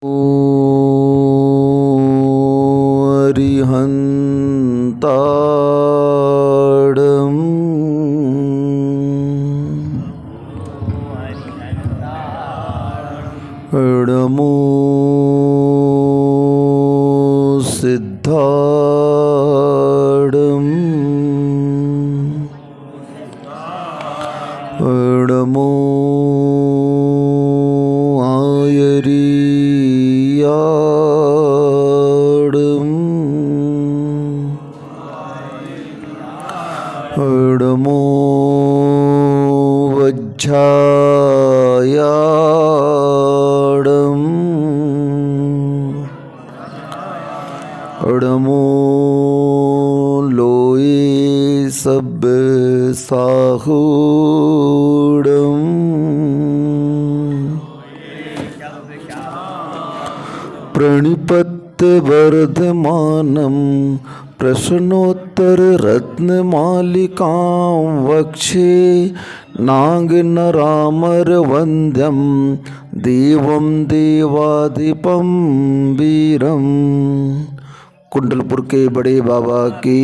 अरिहन्ताडम् नमो सिद्धाडम् नमो नमो वज्रायाडम् नमो लोये सब साहूडम् प्रणिपत्य वर्धमानं प्रश्नोत्तर रत्नमालिकां वक्षे नागनरामर वन्द्यं देवं देवाधिपं वीरम। कुंडलपुर के बड़े बाबा की,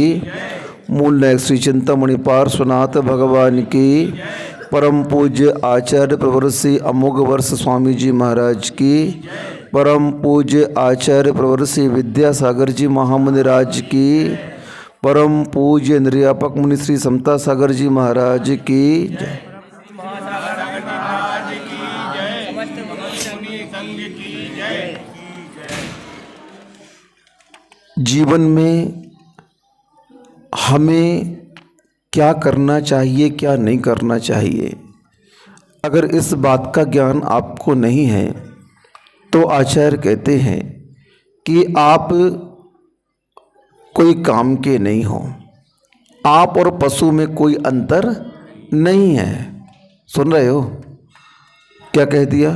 मूल नायक श्री चिंतामणि पार्श्वनाथ भगवान की, परम पूज्य आचार्य प्रवर श्री अमोघ वर्ष स्वामी जी महाराज की, परम पूज्य आचार्य प्रवर श्री विद्यासागर जी महामुनिराज की, परम पूज्य निर्यापक मुनि श्री समता सागर जी महाराज की जय। जीवन में हमें क्या करना चाहिए, क्या नहीं करना चाहिए, अगर इस बात का ज्ञान आपको नहीं है तो आचार्य कहते हैं कि आप कोई काम के नहीं हो। आप और पशु में कोई अंतर नहीं है। सुन रहे हो क्या कह दिया?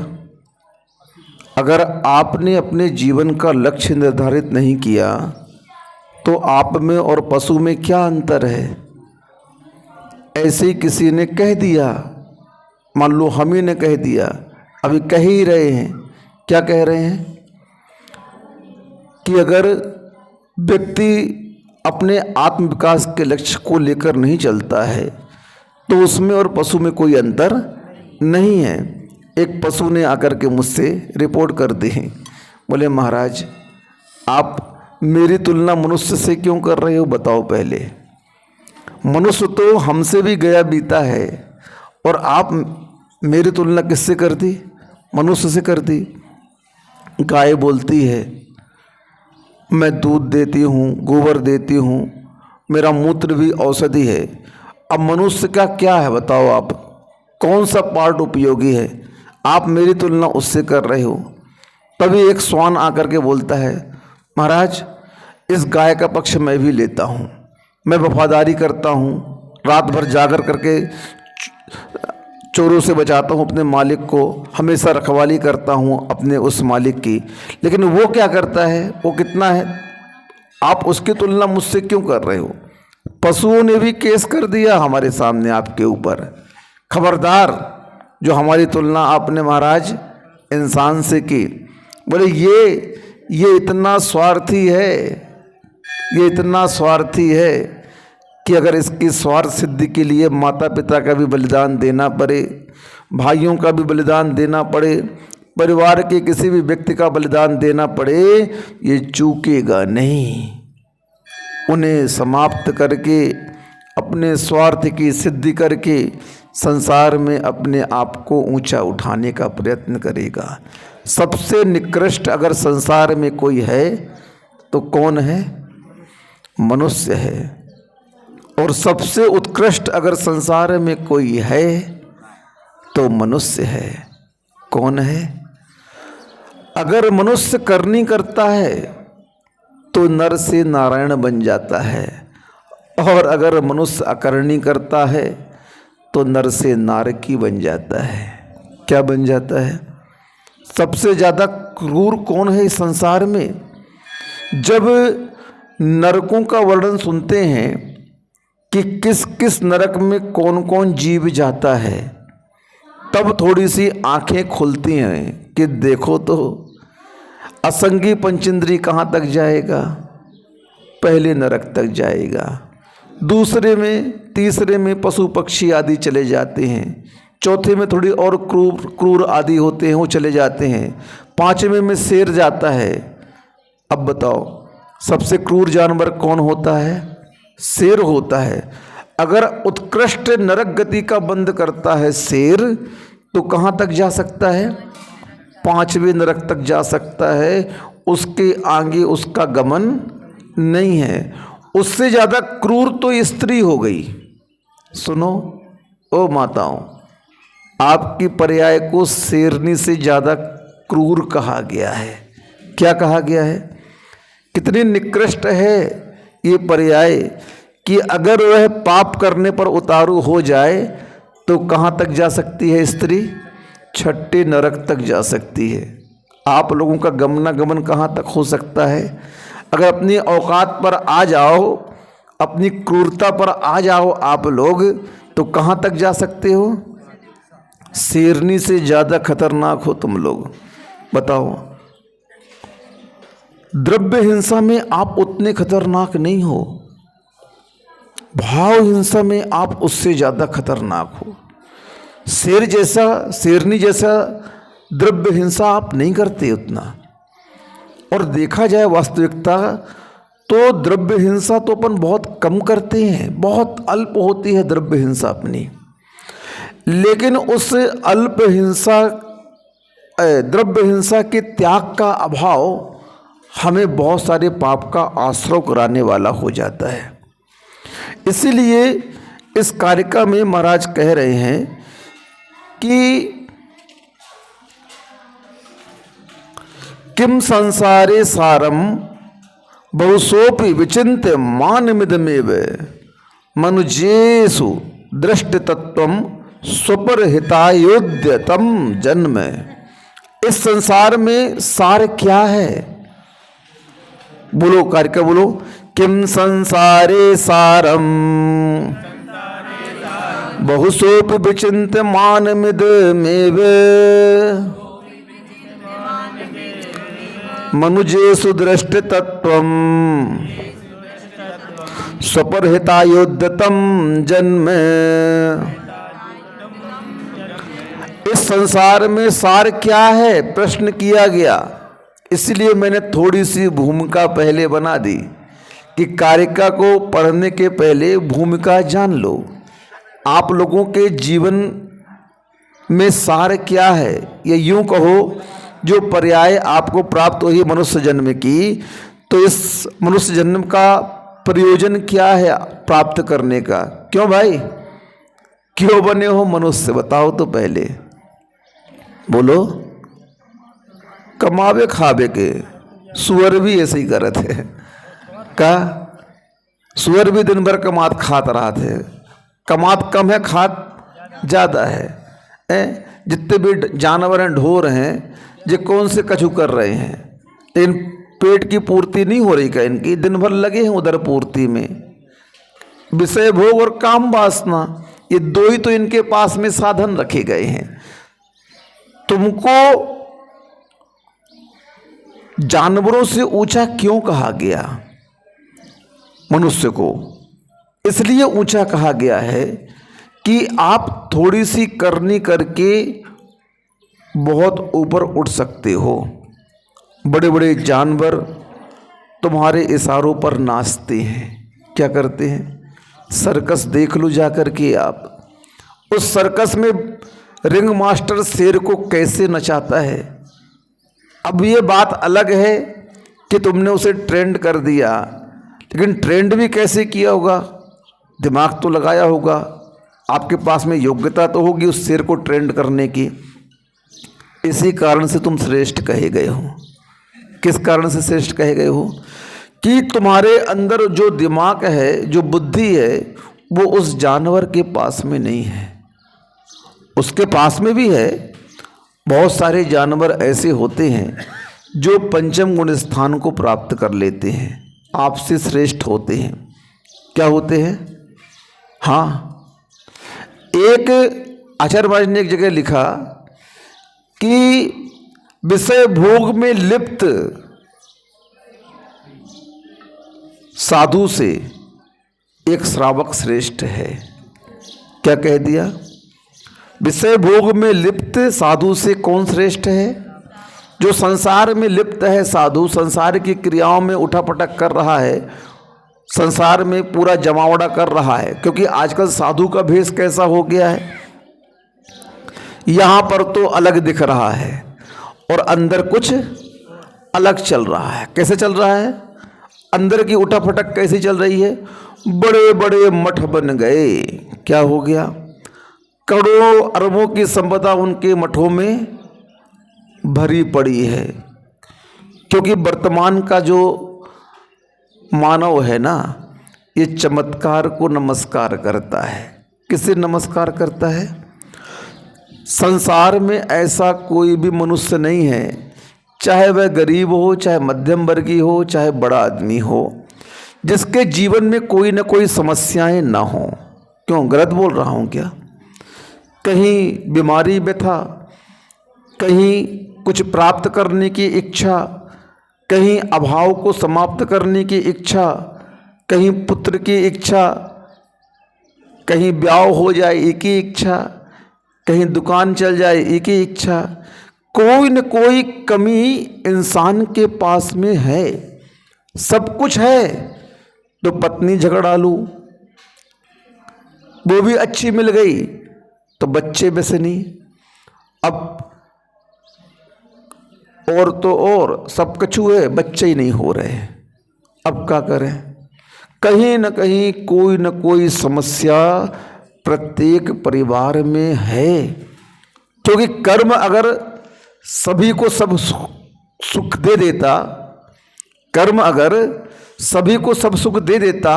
अगर आपने अपने जीवन का लक्ष्य निर्धारित नहीं किया तो आप में और पशु में क्या अंतर है? ऐसे ही किसी ने कह दिया, मान लो हम ही ने कह दिया, अभी कह ही रहे हैं। क्या कह रहे हैं कि अगर व्यक्ति अपने आत्म विकास के लक्ष्य को लेकर नहीं चलता है तो उसमें और पशु में कोई अंतर नहीं है। एक पशु ने आकर के मुझसे रिपोर्ट कर दी, बोले महाराज आप मेरी तुलना मनुष्य से क्यों कर रहे हो, बताओ पहले। मनुष्य तो हमसे भी गया बीता है और आप मेरी तुलना किससे कर दी? मनुष्य से कर दी। गाय बोलती है मैं दूध देती हूँ, गोबर देती हूँ, मेरा मूत्र भी औषधि है। अब मनुष्य का क्या है बताओ, आप कौन सा पार्ट उपयोगी है? आप मेरी तुलना उससे कर रहे हो। तभी एक श्वान आकर के बोलता है महाराज इस गाय का पक्ष मैं भी लेता हूँ, मैं वफादारी करता हूँ, रात भर जागर करके चोरों से बचाता हूँ अपने मालिक को, हमेशा रखवाली करता हूँ अपने उस मालिक की। लेकिन वो क्या करता है, वो कितना है, आप उसकी तुलना मुझसे क्यों कर रहे हो? पशुओं ने भी केस कर दिया हमारे सामने आपके ऊपर। खबरदार जो हमारी तुलना आपने महाराज इंसान से की। बोले ये इतना स्वार्थी है, ये इतना स्वार्थी है कि अगर इसकी स्वार्थ सिद्धि के लिए माता पिता का भी बलिदान देना पड़े, भाइयों का भी बलिदान देना पड़े, परिवार के किसी भी व्यक्ति का बलिदान देना पड़े, ये चूकेगा नहीं। उन्हें समाप्त करके अपने स्वार्थ की सिद्धि करके संसार में अपने आप को ऊंचा उठाने का प्रयत्न करेगा। सबसे निकृष्ट अगर संसार में कोई है तो कौन है? मनुष्य है। और सबसे उत्कृष्ट अगर संसार में कोई है तो मनुष्य है। कौन है? अगर मनुष्य करनी करता है तो नर से नारायण बन जाता है, और अगर मनुष्य अकरणी करता है तो नर से नारकी बन जाता है। क्या बन जाता है? सबसे ज़्यादा क्रूर कौन है इस संसार में? जब नरकों का वर्णन सुनते हैं कि किस किस नरक में कौन कौन जीव जाता है, तब थोड़ी सी आंखें खुलती हैं कि देखो तो असंगी पंचेंद्री कहाँ तक जाएगा? पहले नरक तक जाएगा, दूसरे में तीसरे में पशु पक्षी आदि चले जाते हैं, चौथे में थोड़ी और क्रूर आदि होते हैं वो चले जाते हैं, पांचवें में शेर जाता है। अब बताओ सबसे क्रूर जानवर कौन होता है? शेर होता है। अगर उत्कृष्ट नरक गति का बंद करता है शेर, तो कहाँ तक जा सकता है? पांचवें नरक तक जा सकता है, उसके आगे उसका गमन नहीं है। उससे ज़्यादा क्रूर तो स्त्री हो गई। सुनो ओ माताओं, आपकी पर्याय को शेरनी से ज़्यादा क्रूर कहा गया है। क्या कहा गया है? कितनी निकृष्ट है ये पर्याय कि अगर वह पाप करने पर उतारू हो जाए तो कहाँ तक जा सकती है स्त्री? छठे नरक तक जा सकती है। आप लोगों का गमनागमन कहाँ तक हो सकता है? अगर अपनी औकात पर आ जाओ, अपनी क्रूरता पर आ जाओ आप लोग, तो कहाँ तक जा सकते हो? शेरनी से ज़्यादा खतरनाक हो तुम लोग। बताओ, द्रव्य हिंसा में आप उतने खतरनाक नहीं हो, भाव हिंसा में आप उससे ज़्यादा खतरनाक हो। शेर जैसा, शेरनी जैसा द्रव्य हिंसा आप नहीं करते उतना। और देखा जाए वास्तविकता तो द्रव्य हिंसा तो अपन बहुत कम करते हैं, बहुत अल्प होती है द्रव्य हिंसा अपनी। लेकिन उस अल्प हिंसा, द्रव्य हिंसा के त्याग का अभाव हमें बहुत सारे पाप का आश्रय कराने वाला हो जाता है। इसीलिए इस कारिका में महाराज कह रहे हैं कि किम संसारे सारम बहुसोपि विचिन्त्य मानमिदमेव मनुजेषु दृष्टतत्वम स्वपरहितायोद्यतम जन्म। इस संसार में सार क्या है? बोलो कारिका बोलो, किम संसारे सारम बहुसोपि विचिन्त्य मानमिदमेव मनुजेषु दृष्टतत्वम स्वपरहितायोद्यतम जन्म। इस संसार में सार क्या है प्रश्न किया गया। इसलिए मैंने थोड़ी सी भूमिका पहले बना दी कि कारिका को पढ़ने के पहले भूमिका जान लो। आप लोगों के जीवन में सार क्या है, या यूं कहो जो पर्याय आपको प्राप्त हुई मनुष्य जन्म की, तो इस मनुष्य जन्म का प्रयोजन क्या है प्राप्त करने का? क्यों भाई, क्यों बने हो मनुष्य? बताओ तो पहले बोलो। कमावे खावे के। सुअर भी ऐसे ही कर रहे थे का? सुअर भी दिन भर कमात खात रहा थे। कमात कम है, खात ज़्यादा है। जितने भी जानवर हैं, ढोर हैं, ये कौन से कछु कर रहे हैं, लेकिन पेट की पूर्ति नहीं हो रही का इनकी। दिन भर लगे हैं उधर पूर्ति में। विषय भोग और काम वासना, ये दो ही तो इनके पास में साधन रखे गए हैं। तुमको जानवरों से ऊंचा क्यों कहा गया? मनुष्य को इसलिए ऊंचा कहा गया है कि आप थोड़ी सी करनी करके बहुत ऊपर उठ सकते हो। बड़े बड़े जानवर तुम्हारे इशारों पर नाचते हैं। क्या करते हैं? सर्कस देख लो जाकर के आप। उस सर्कस में रिंग मास्टर शेर को कैसे नचाता है। अब ये बात अलग है कि तुमने उसे ट्रेंड कर दिया, लेकिन ट्रेंड भी कैसे किया होगा? दिमाग तो लगाया होगा, आपके पास में योग्यता तो होगी उस शेर को ट्रेंड करने की। इसी कारण से तुम श्रेष्ठ कहे गए हो। किस कारण से श्रेष्ठ कहे गए हो? कि तुम्हारे अंदर जो दिमाग है, जो बुद्धि है, वो उस जानवर के पास में नहीं है। उसके पास में भी है। बहुत सारे जानवर ऐसे होते हैं जो पंचम गुण स्थान को प्राप्त कर लेते हैं, आपसे श्रेष्ठ होते हैं। क्या होते हैं? हाँ, एक आचार्य महाराज ने एक जगह लिखा कि विषय भोग में लिप्त साधु से एक श्रावक श्रेष्ठ है। क्या कह दिया? विषय भोग में लिप्त साधु से कौन श्रेष्ठ है? जो संसार में लिप्त है साधु, संसार की क्रियाओं में उठापटक कर रहा है, संसार में पूरा जमावड़ा कर रहा है। क्योंकि आजकल साधु का भेष कैसा हो गया है, यहाँ पर तो अलग दिख रहा है और अंदर कुछ अलग चल रहा है। कैसे चल रहा है? अंदर की उठापटक कैसी चल रही है? बड़े बड़े मठ बन गए। क्या हो गया? करोड़ों अरबों की संपदा उनके मठों में भरी पड़ी है। क्योंकि वर्तमान का जो मानव है ना, ये चमत्कार को नमस्कार करता है। किसे नमस्कार करता है? संसार में ऐसा कोई भी मनुष्य नहीं है, चाहे वह गरीब हो, चाहे मध्यम वर्गीय हो, चाहे बड़ा आदमी हो, जिसके जीवन में कोई न कोई समस्याएं ना हो। क्यों? गलत बोल रहा हूँ क्या? कहीं बीमारी व्यथा, कहीं कुछ प्राप्त करने की इच्छा, कहीं अभाव को समाप्त करने की इच्छा, कहीं पुत्र की इच्छा, कहीं ब्याह हो जाए एक ही इच्छा, कहीं दुकान चल जाए एक ही इच्छा। कोई न कोई कमी इंसान के पास में है। सब कुछ है तो पत्नी झगड़ालू, वो भी अच्छी मिल गई तो बच्चे वैसे नहीं। अब और तो और सब कछु है, बच्चे ही नहीं हो रहे। अब क्या करें? कहीं न कहीं कोई न कोई समस्या प्रत्येक परिवार में है। क्योंकि कर्म अगर सभी को सब सुख दे देता, कर्म अगर सभी को सब सुख दे देता,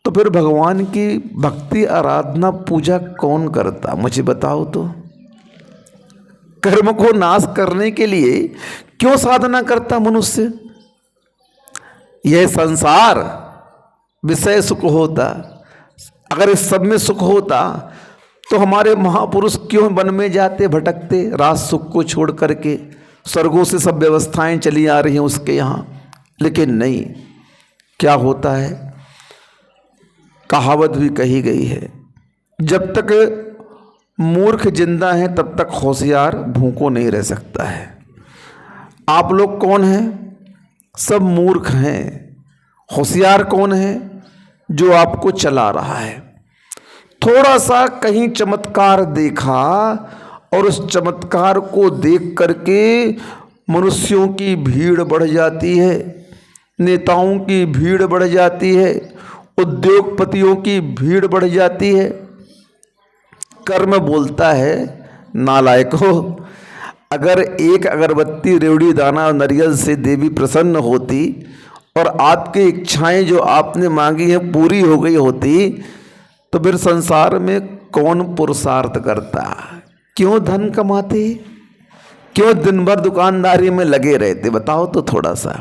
तो फिर भगवान की भक्ति आराधना पूजा कौन करता? मुझे बताओ तो। कर्म को नाश करने के लिए क्यों साधना करता मनुष्य? यह संसार विषय सुख होता, अगर इस सब में सुख होता तो हमारे महापुरुष क्यों वन में जाते भटकते, राज सुख को छोड़ करके? स्वर्गों से सब व्यवस्थाएं चली आ रही हैं उसके यहाँ। लेकिन नहीं, क्या होता है? कहावत भी कही गई है, जब तक मूर्ख जिंदा है तब तक होशियार भूखों नहीं रह सकता है। आप लोग कौन हैं? सब मूर्ख हैं। होशियार कौन है? जो आपको चला रहा है। थोड़ा सा कहीं चमत्कार देखा और उस चमत्कार को देख करके मनुष्यों की भीड़ बढ़ जाती है, नेताओं की भीड़ बढ़ जाती है, उद्योगपतियों की भीड़ बढ़ जाती है। कर्म बोलता है, नालायक हो, अगर एक अगरबत्ती, रेवड़ी, दाना और नारियल से देवी प्रसन्न होती और आपकी इच्छाएं जो आपने मांगी हैं पूरी हो गई होती, तो फिर संसार में कौन पुरुषार्थ करता? क्यों धन कमाते? क्यों दिन भर दुकानदारी में लगे रहते? बताओ तो थोड़ा सा।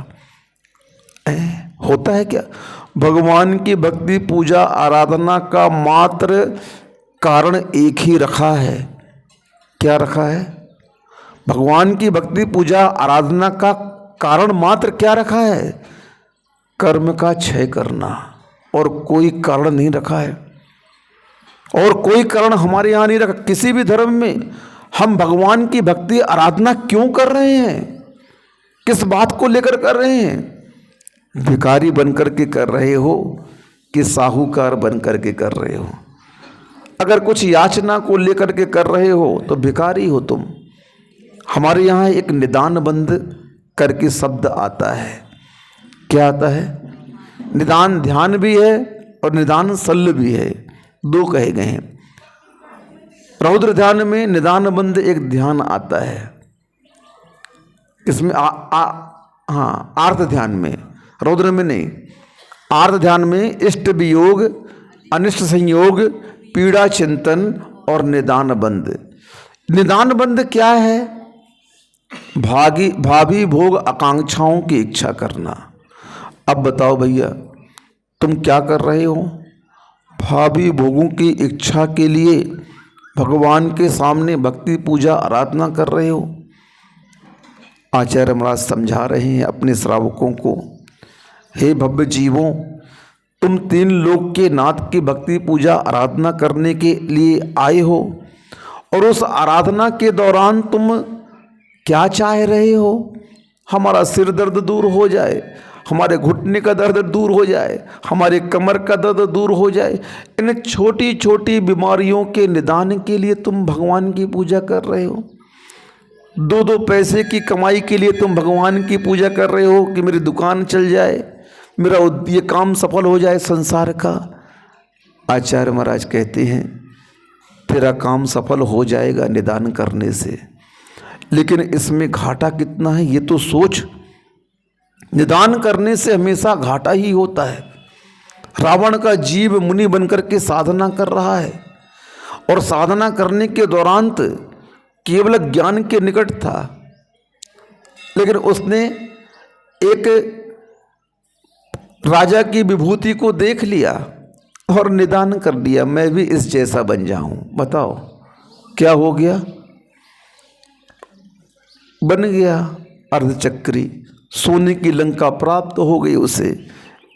होता है क्या? भगवान की भक्ति पूजा आराधना का मात्र कारण एक ही रखा है। क्या रखा है? भगवान की भक्ति पूजा आराधना का कारण मात्र क्या रखा है? कर्म का क्षय करना, और कोई कारण नहीं रखा है। और कोई कारण हमारे यहाँ नहीं रखा। किसी भी धर्म में हम भगवान की भक्ति आराधना क्यों कर रहे हैं? किस बात को लेकर कर रहे हैं? भिखारी बनकर के कर रहे हो कि साहूकार बनकर के कर रहे हो? अगर कुछ याचना को लेकर के कर रहे हो तो भिखारी हो तुम। हमारे यहाँ एक निदान बंद करके शब्द आता है। क्या आता है? निदान ध्यान भी है और निदान शल्य भी है, दो कहे गए हैं। रौद्र ध्यान में निदान बंद एक ध्यान आता है। इसमें हाँ, आर्त ध्यान में, रौद्र में नहीं। आर्त ध्यान में इष्ट वियोग, अनिष्ट संयोग, पीड़ा चिंतन और निदान बंद। निदान बंद क्या है? भावी भोग आकांक्षाओं की इच्छा करना। अब बताओ भैया, तुम क्या कर रहे हो? भावी भोगों की इच्छा के लिए भगवान के सामने भक्ति पूजा आराधना कर रहे हो। आचार्य महाराज समझा रहे हैं अपने श्रावकों को, हे भव्य जीवों, तुम तीन लोक के नाथ की भक्ति पूजा आराधना करने के लिए आए हो, और उस आराधना के दौरान तुम क्या चाह रहे हो? हमारा सिर दर्द दूर हो जाए, हमारे घुटने का दर्द दूर हो जाए, हमारे कमर का दर्द दूर हो जाए। इन छोटी छोटी बीमारियों के निदान के लिए तुम भगवान की पूजा कर रहे हो। दो दो पैसे की कमाई के लिए तुम भगवान की पूजा कर रहे हो कि मेरी दुकान चल जाए, मेरा ये काम सफल हो जाए संसार का। आचार्य महाराज कहते हैं तेरा काम सफल हो जाएगा निदान करने से, लेकिन इसमें घाटा कितना है ये तो सोच। निदान करने से हमेशा घाटा ही होता है। रावण का जीव मुनि बनकर के साधना कर रहा है, और साधना करने के दौरान तो केवल ज्ञान के निकट था, लेकिन उसने एक राजा की विभूति को देख लिया और निदान कर दिया, मैं भी इस जैसा बन जाऊं। बताओ क्या हो गया? बन गया अर्धचक्री, सोने की लंका प्राप्त हो गई उसे।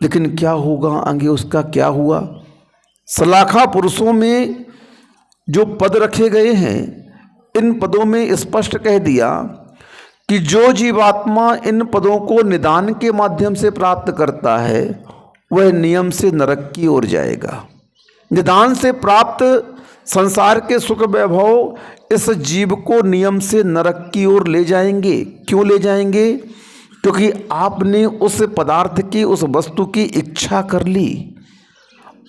लेकिन क्या होगा आगे, उसका क्या हुआ? सलाखा पुरुषों में जो पद रखे गए हैं, इन पदों में स्पष्ट कह दिया कि जो जीवात्मा इन पदों को निदान के माध्यम से प्राप्त करता है वह नियम से नरक की ओर जाएगा। निदान से प्राप्त संसार के सुख वैभव इस जीव को नियम से नरक की ओर ले जाएंगे। क्यों ले जाएंगे? क्योंकि आपने उस पदार्थ की, उस वस्तु की इच्छा कर ली।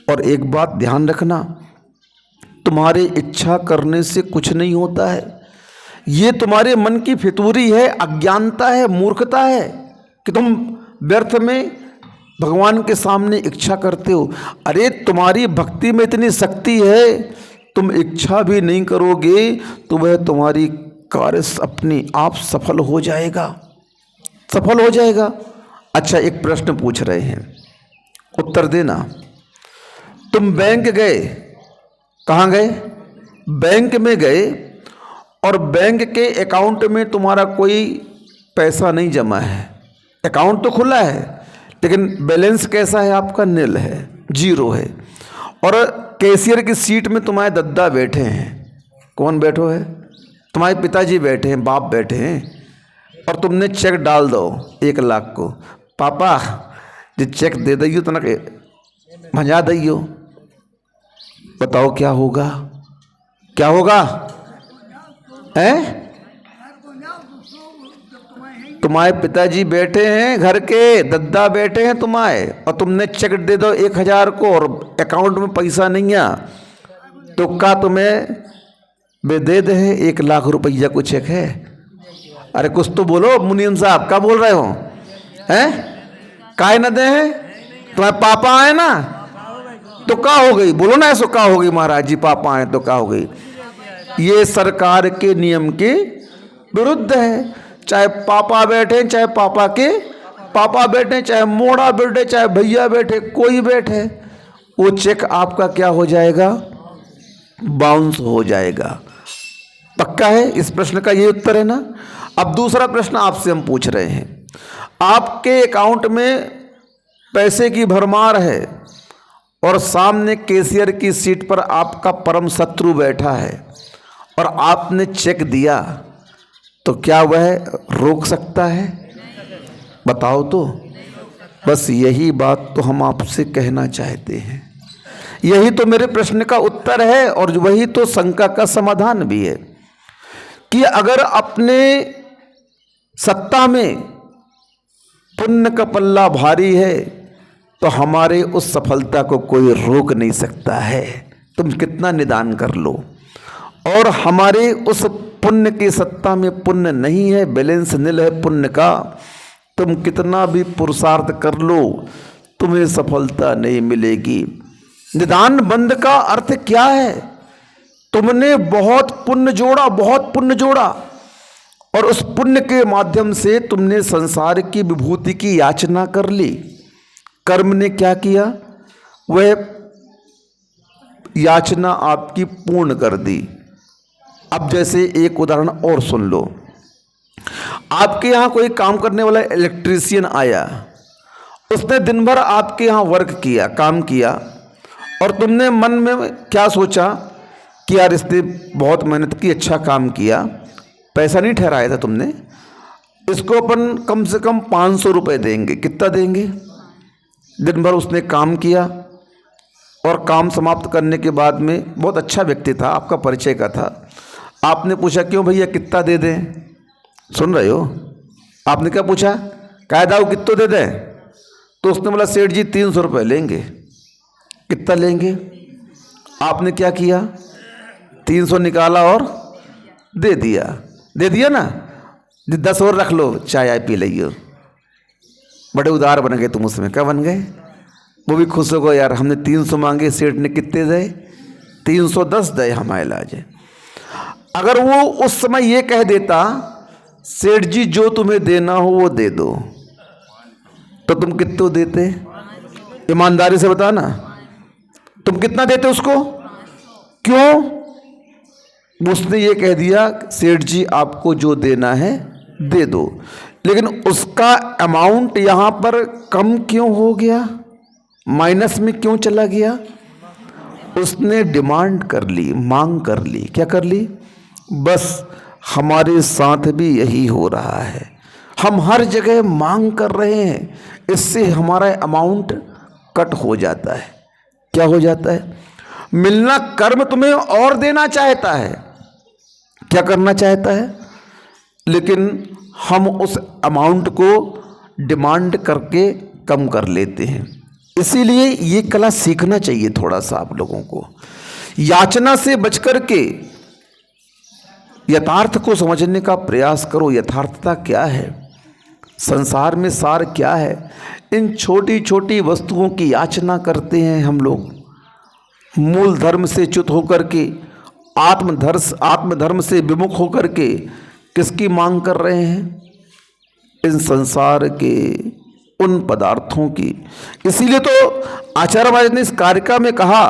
और एक बात ध्यान रखना, तुम्हारे इच्छा करने से कुछ नहीं होता है। ये तुम्हारे मन की फितूरी है, अज्ञानता है, मूर्खता है कि तुम व्यर्थ में भगवान के सामने इच्छा करते हो। अरे तुम्हारी भक्ति में इतनी शक्ति है, तुम इच्छा भी नहीं करोगे तो वह तुम्हारी कार्य अपने आप सफल हो जाएगा, सफल हो जाएगा। अच्छा, एक प्रश्न पूछ रहे हैं, उत्तर देना। तुम बैंक गए, कहाँ गए? बैंक में गए, और बैंक के अकाउंट में तुम्हारा कोई पैसा नहीं जमा है। अकाउंट तो खुला है, लेकिन बैलेंस कैसा है आपका? नील है, जीरो है। और कैशियर की सीट में तुम्हारे दद्दा बैठे हैं। कौन बैठो है? तुम्हारे पिताजी बैठे हैं, बाप बैठे हैं, और तुमने चेक डाल दो 1 लाख को। पापा जो चेक दे दियो तो ना भंजा दियो। बताओ क्या होगा? क्या होगा? हैं? तुम्हारे पिताजी बैठे हैं, घर के दद्दा बैठे हैं तुम्हारे, और तुमने चेक दे दो 1000 को, और अकाउंट में पैसा नहीं है, तो क्या तुम्हें वे दे दे 1 लाख रुपया को चेक है? अरे कुछ तो बोलो मुनीम साहब, क्या बोल रहे हो? हैं? काहे न दे हैं? तुम्हारे पापा आए ना तो क्या हो गई? बोलो ना, ऐसो क्या हो गई महाराज जी? पापा आए तो क्या हो गई? ये सरकार के नियम के विरुद्ध है। चाहे पापा बैठे, चाहे पापा के पापा बैठे, चाहे मोड़ा बैठे, चाहे भैया बैठे, कोई बैठे, वो चेक आपका क्या हो जाएगा? बाउंस हो जाएगा। पक्का है? इस प्रश्न का ये उत्तर है ना। अब दूसरा प्रश्न आपसे हम पूछ रहे हैं, आपके अकाउंट में पैसे की भरमार है, और सामने कैशियर की सीट पर आपका परम शत्रु बैठा है, और आपने चेक दिया, तो क्या वह रोक सकता है? बताओ तो। बस यही बात तो हम आपसे कहना चाहते हैं। यही तो मेरे प्रश्न का उत्तर है, और वही तो शंका का समाधान भी है कि अगर अपने सत्ता में पुण्य का पल्ला भारी है तो हमारे उस सफलता को कोई रोक नहीं सकता है। तुम कितना निदान कर लो, और हमारे उस पुण्य की सत्ता में पुण्य नहीं है, बैलेंस नील है पुण्य का। तुम कितना भी पुरुषार्थ कर लो, तुम्हें सफलता नहीं मिलेगी। निदान बंद का अर्थ क्या है? तुमने बहुत पुण्य जोड़ा, बहुत पुण्य जोड़ा, और उस पुण्य के माध्यम से तुमने संसार की विभूति की याचना कर ली। कर्म ने क्या किया? वह याचना आपकी पूर्ण कर दी। अब जैसे एक उदाहरण और सुन लो। आपके यहाँ कोई काम करने वाला इलेक्ट्रीशियन आया, उसने दिन भर आपके यहाँ वर्क किया, काम किया, और तुमने मन में क्या सोचा कि यार इसने बहुत मेहनत की, अच्छा काम किया, पैसा नहीं ठहराया था तुमने, इसको अपन कम से कम 500 रुपये देंगे। कितना देंगे? दिन भर उसने काम किया और काम समाप्त करने के बाद में, बहुत अच्छा व्यक्ति था, आपका परिचय का था, आपने पूछा क्यों भैया कितना दे दें? सुन रहे हो? आपने क्या पूछा? कायदा वो कितना दे दें? तो उसने बोला सेठ जी 300 रुपये लेंगे। कितना लेंगे? आपने क्या किया? 300 निकाला और दे दिया। दे दिया ना? 10 और रख लो, चाय आय पी लियो। बड़े उदार बन गए तुम उसमें। क्या बन गए? वो भी खुश हो गए, यार हमने 300 मांगे, सेठ ने कितने दे? 310 दे हमारे इलाज। अगर वो उस समय ये कह देता सेठ जी जो तुम्हें देना हो वो दे दो, तो तुम कितना देते? ईमानदारी से बताना, तुम कितना देते उसको? क्यों? उसने ये कह दिया सेठ जी आपको जो देना है दे दो, लेकिन उसका अमाउंट यहां पर कम क्यों हो गया, माइनस में क्यों चला गया? उसने डिमांड कर ली, मांग कर ली। क्या कर ली? बस हमारे साथ भी यही हो रहा है, हम हर जगह मांग कर रहे हैं, इससे हमारा अमाउंट कट हो जाता है। क्या हो जाता है? मिलना कर्म तुम्हें और देना चाहता है, क्या करना चाहता है, लेकिन हम उस अमाउंट को डिमांड करके कम कर लेते हैं। इसीलिए ये कला सीखना चाहिए थोड़ा सा आप लोगों को। याचना से बचकर के यथार्थ को समझने का प्रयास करो। यथार्थता क्या है, संसार में सार क्या है? इन छोटी छोटी वस्तुओं की याचना करते हैं हम लोग। मूल धर्म से च्युत होकर के, आत्मधर्म से विमुख होकर के किसकी मांग कर रहे हैं? इन संसार के उन पदार्थों की। इसीलिए तो आचार्य महाराज ने इस कारिका में कहा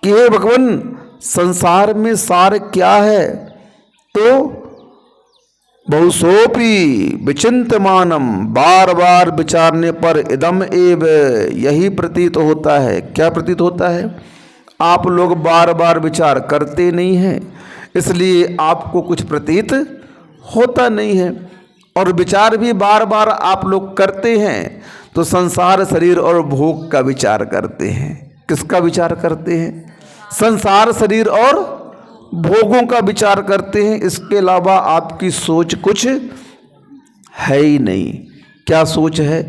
कि हे भगवान, संसार में सार क्या है? तो बहुसोपी विचिंतमानम, बार बार विचारने पर इदम एव, यही प्रतीत होता है। क्या प्रतीत होता है? आप लोग बार बार विचार करते नहीं हैं, इसलिए आपको कुछ प्रतीत होता नहीं है। और विचार भी बार बार आप लोग करते हैं तो संसार, शरीर और भोग का विचार करते हैं। किसका विचार करते हैं? संसार, शरीर और भोगों का विचार करते हैं। इसके अलावा आपकी सोच कुछ है ही नहीं। क्या सोच है?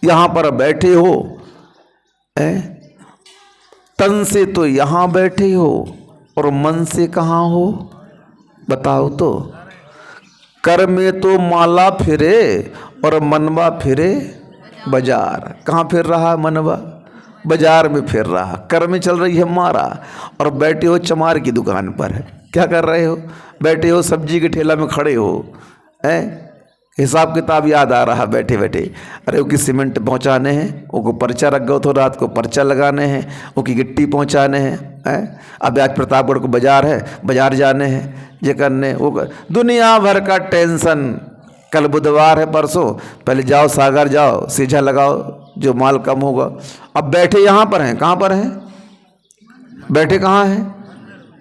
यहाँ पर बैठे हो, तन से तो यहाँ बैठे हो और मन से कहाँ हो? बताओ तो। कर में तो माला फिरे और मनवा फिरे बाजार। कहाँ फिर रहा मनवा? बाजार में फिर रहा। कर में चल रही है मारा और बैठे हो चमार की दुकान पर। क्या कर रहे हो? बैठे हो सब्जी के ठेला में खड़े हो, हिसाब किताब याद आ रहा बैठे बैठे। अरे वो की सीमेंट पहुंचाने हैं, वो को पर्चा रख गए तो रात को पर्चा लगाने हैं, वो की गिट्टी पहुंचाने हैं। अब आज प्रतापगढ़ को बाजार है, बाजार जाने हैं, ये करने वो दुनिया भर का टेंशन। कल बुधवार है, परसों पहले जाओ सागर जाओ, सीझा लगाओ, जो माल कम होगा। अब बैठे यहाँ पर हैं। कहाँ पर हैं? बैठे कहाँ हैं?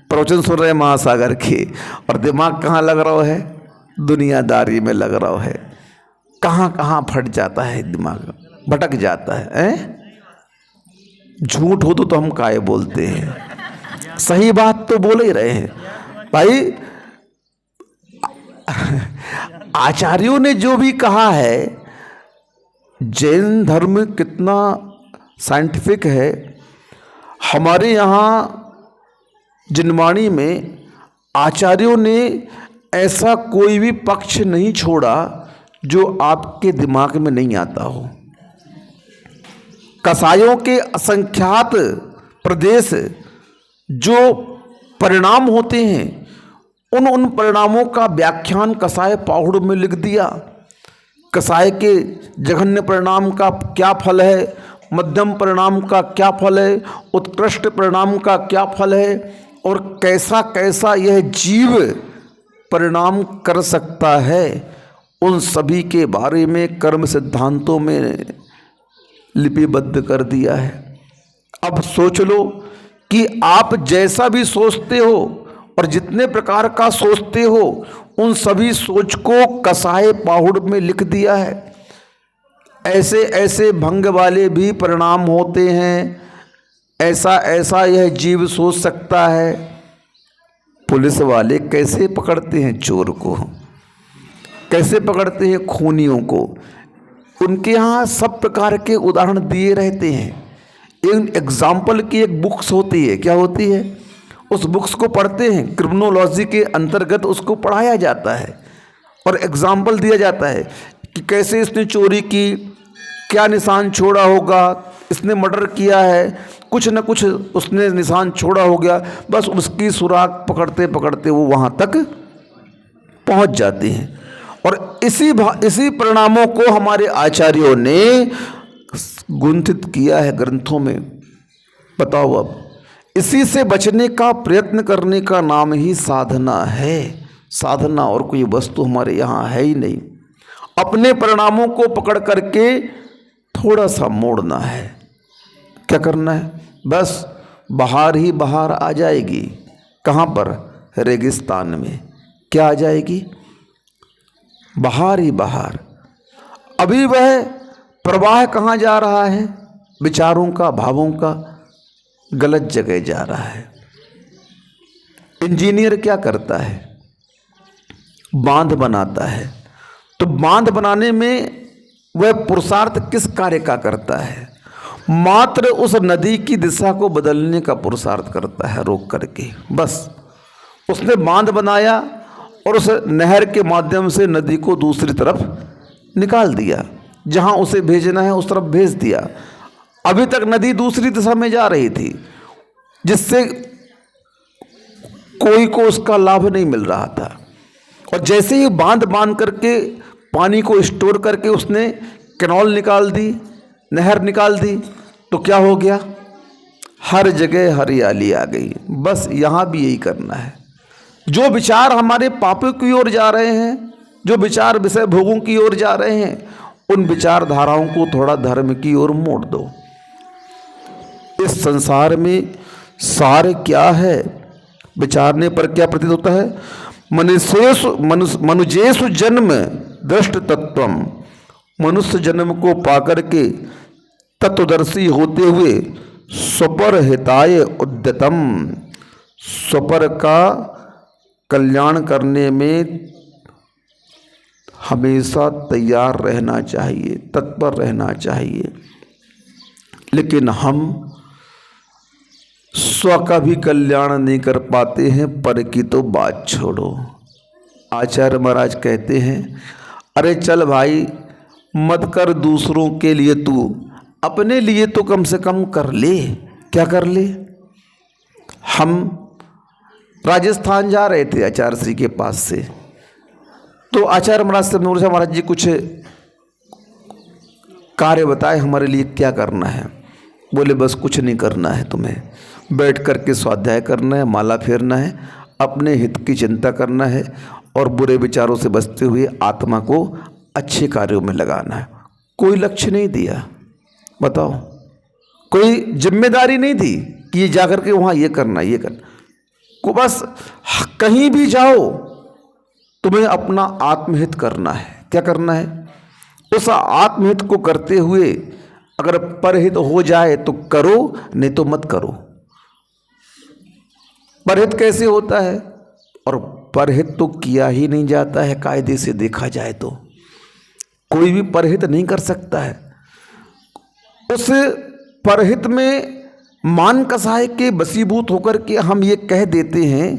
प्रवचन सुन रहे महासागर की, और दिमाग कहाँ लग रहा है? दुनियादारी में लग रहा है। कहाँ कहाँ फट जाता है दिमाग, भटक जाता है। झूठ हो तो हम काहे बोलते हैं, सही बात तो बोल ही रहे हैं भाई। आचार्यों ने जो भी कहा है, जैन धर्म कितना साइंटिफिक है। हमारे यहाँ जिनवाणी में आचार्यों ने ऐसा कोई भी पक्ष नहीं छोड़ा जो आपके दिमाग में नहीं आता हो। कसायों के असंख्यात प्रदेश जो परिणाम होते हैं, उन परिणामों का व्याख्यान कसाय पाहुड़ में लिख दिया। कसाय के जघन्य परिणाम का क्या फल है, मध्यम परिणाम का क्या फल है, उत्कृष्ट परिणाम का क्या फल है, और कैसा कैसा यह जीव परिणाम कर सकता है, उन सभी के बारे में कर्म सिद्धांतों में लिपिबद्ध कर दिया है। अब सोच लो कि आप जैसा भी सोचते हो और जितने प्रकार का सोचते हो, उन सभी सोच को कसाए पाहुड़ में लिख दिया है। ऐसे ऐसे भंग वाले भी परिणाम होते हैं, ऐसा ऐसा यह जीव सोच सकता है। पुलिस वाले कैसे पकड़ते हैं चोर को, कैसे पकड़ते हैं खूनियों को, उनके यहाँ सब प्रकार के उदाहरण दिए रहते हैं। एक एग्जाम्पल की एक बुक्स होती है, क्या होती है, उस बुक्स को पढ़ते हैं, क्रिमिनोलॉजी के अंतर्गत उसको पढ़ाया जाता है और एग्जाम्पल दिया जाता है कि कैसे इसने चोरी की, क्या निशान छोड़ा होगा, इसने मर्डर किया है, कुछ न कुछ उसने निशान छोड़ा हो गया, बस उसकी सुराग पकड़ते पकड़ते वो वहाँ तक पहुँच जाते हैं। और इसी परिणामों को हमारे आचार्यों ने गुंथित किया है ग्रंथों में। बताओ, अब इसी से बचने का प्रयत्न करने का नाम ही साधना है। साधना और कोई वस्तु हमारे यहाँ है ही नहीं। अपने परिणामों को पकड़ करके थोड़ा सा मोड़ना है। क्या करना है, बस बाहर ही बाहर आ जाएगी। कहाँ पर, रेगिस्तान में। क्या आ जाएगी, बाहर ही बाहर। अभी वह प्रवाह कहाँ जा रहा है, विचारों का, भावों का, गलत जगह जा रहा है। इंजीनियर क्या करता है, बांध बनाता है, तो बांध बनाने में वह पुरुषार्थ किस कार्य का करता है, मात्र उस नदी की दिशा को बदलने का पुरुषार्थ करता है, रोक करके। बस उसने बांध बनाया और उस नहर के माध्यम से नदी को दूसरी तरफ निकाल दिया, जहां उसे भेजना है उस तरफ भेज दिया। अभी तक नदी दूसरी दिशा में जा रही थी, जिससे कोई को उसका लाभ नहीं मिल रहा था। और जैसे ही बांध करके पानी को स्टोर करके उसने कैनाल निकाल दी, नहर निकाल दी, तो क्या हो गया, हर जगह हरियाली आ गई। बस यहाँ भी यही करना है। जो विचार हमारे पापों की ओर जा रहे हैं, जो विचार विषय भोगों की ओर जा रहे हैं, उन विचारधाराओं को थोड़ा धर्म की ओर मोड़ दो। इस संसार में सार क्या है, विचारने पर क्या प्रतीत होता है, मनुजेषु जन्म दृष्ट तत्वम। मनुष्य जन्म को पाकर के तत्वदर्शी होते हुए स्वपर हिताय उद्यतम, स्वपर का कल्याण करने में हमेशा तैयार रहना चाहिए, तत्पर रहना चाहिए। लेकिन हम स्व का भी कल्याण नहीं कर पाते हैं, पर की तो बात छोड़ो। आचार्य महाराज कहते हैं, अरे चल भाई, मत कर दूसरों के लिए, तू अपने लिए तो कम से कम कर ले। क्या कर ले, हम राजस्थान जा रहे थे आचार्य श्री के पास से, तो आचार्य महाराज से महाराज जी कुछ कार्य बताए हमारे लिए, क्या करना है। बोले बस कुछ नहीं करना है, तुम्हें बैठ करके स्वाध्याय करना है, माला फेरना है, अपने हित की चिंता करना है और बुरे विचारों से बचते हुए आत्मा को अच्छे कार्यों में लगाना है। कोई लक्ष्य नहीं दिया, बताओ, कोई जिम्मेदारी नहीं दी कि ये जाकर के वहाँ ये करना, ये करना को। बस कहीं भी जाओ, तुम्हें अपना आत्महित करना है। क्या करना है, उस आत्महित को करते हुए अगर परहित हो जाए तो करो, नहीं तो मत करो। परहित कैसे होता है, और परहित तो किया ही नहीं जाता है। कायदे से देखा जाए तो कोई भी परहित नहीं कर सकता है। उस परहित में मान कसाय के वशीभूत होकर के हम ये कह देते हैं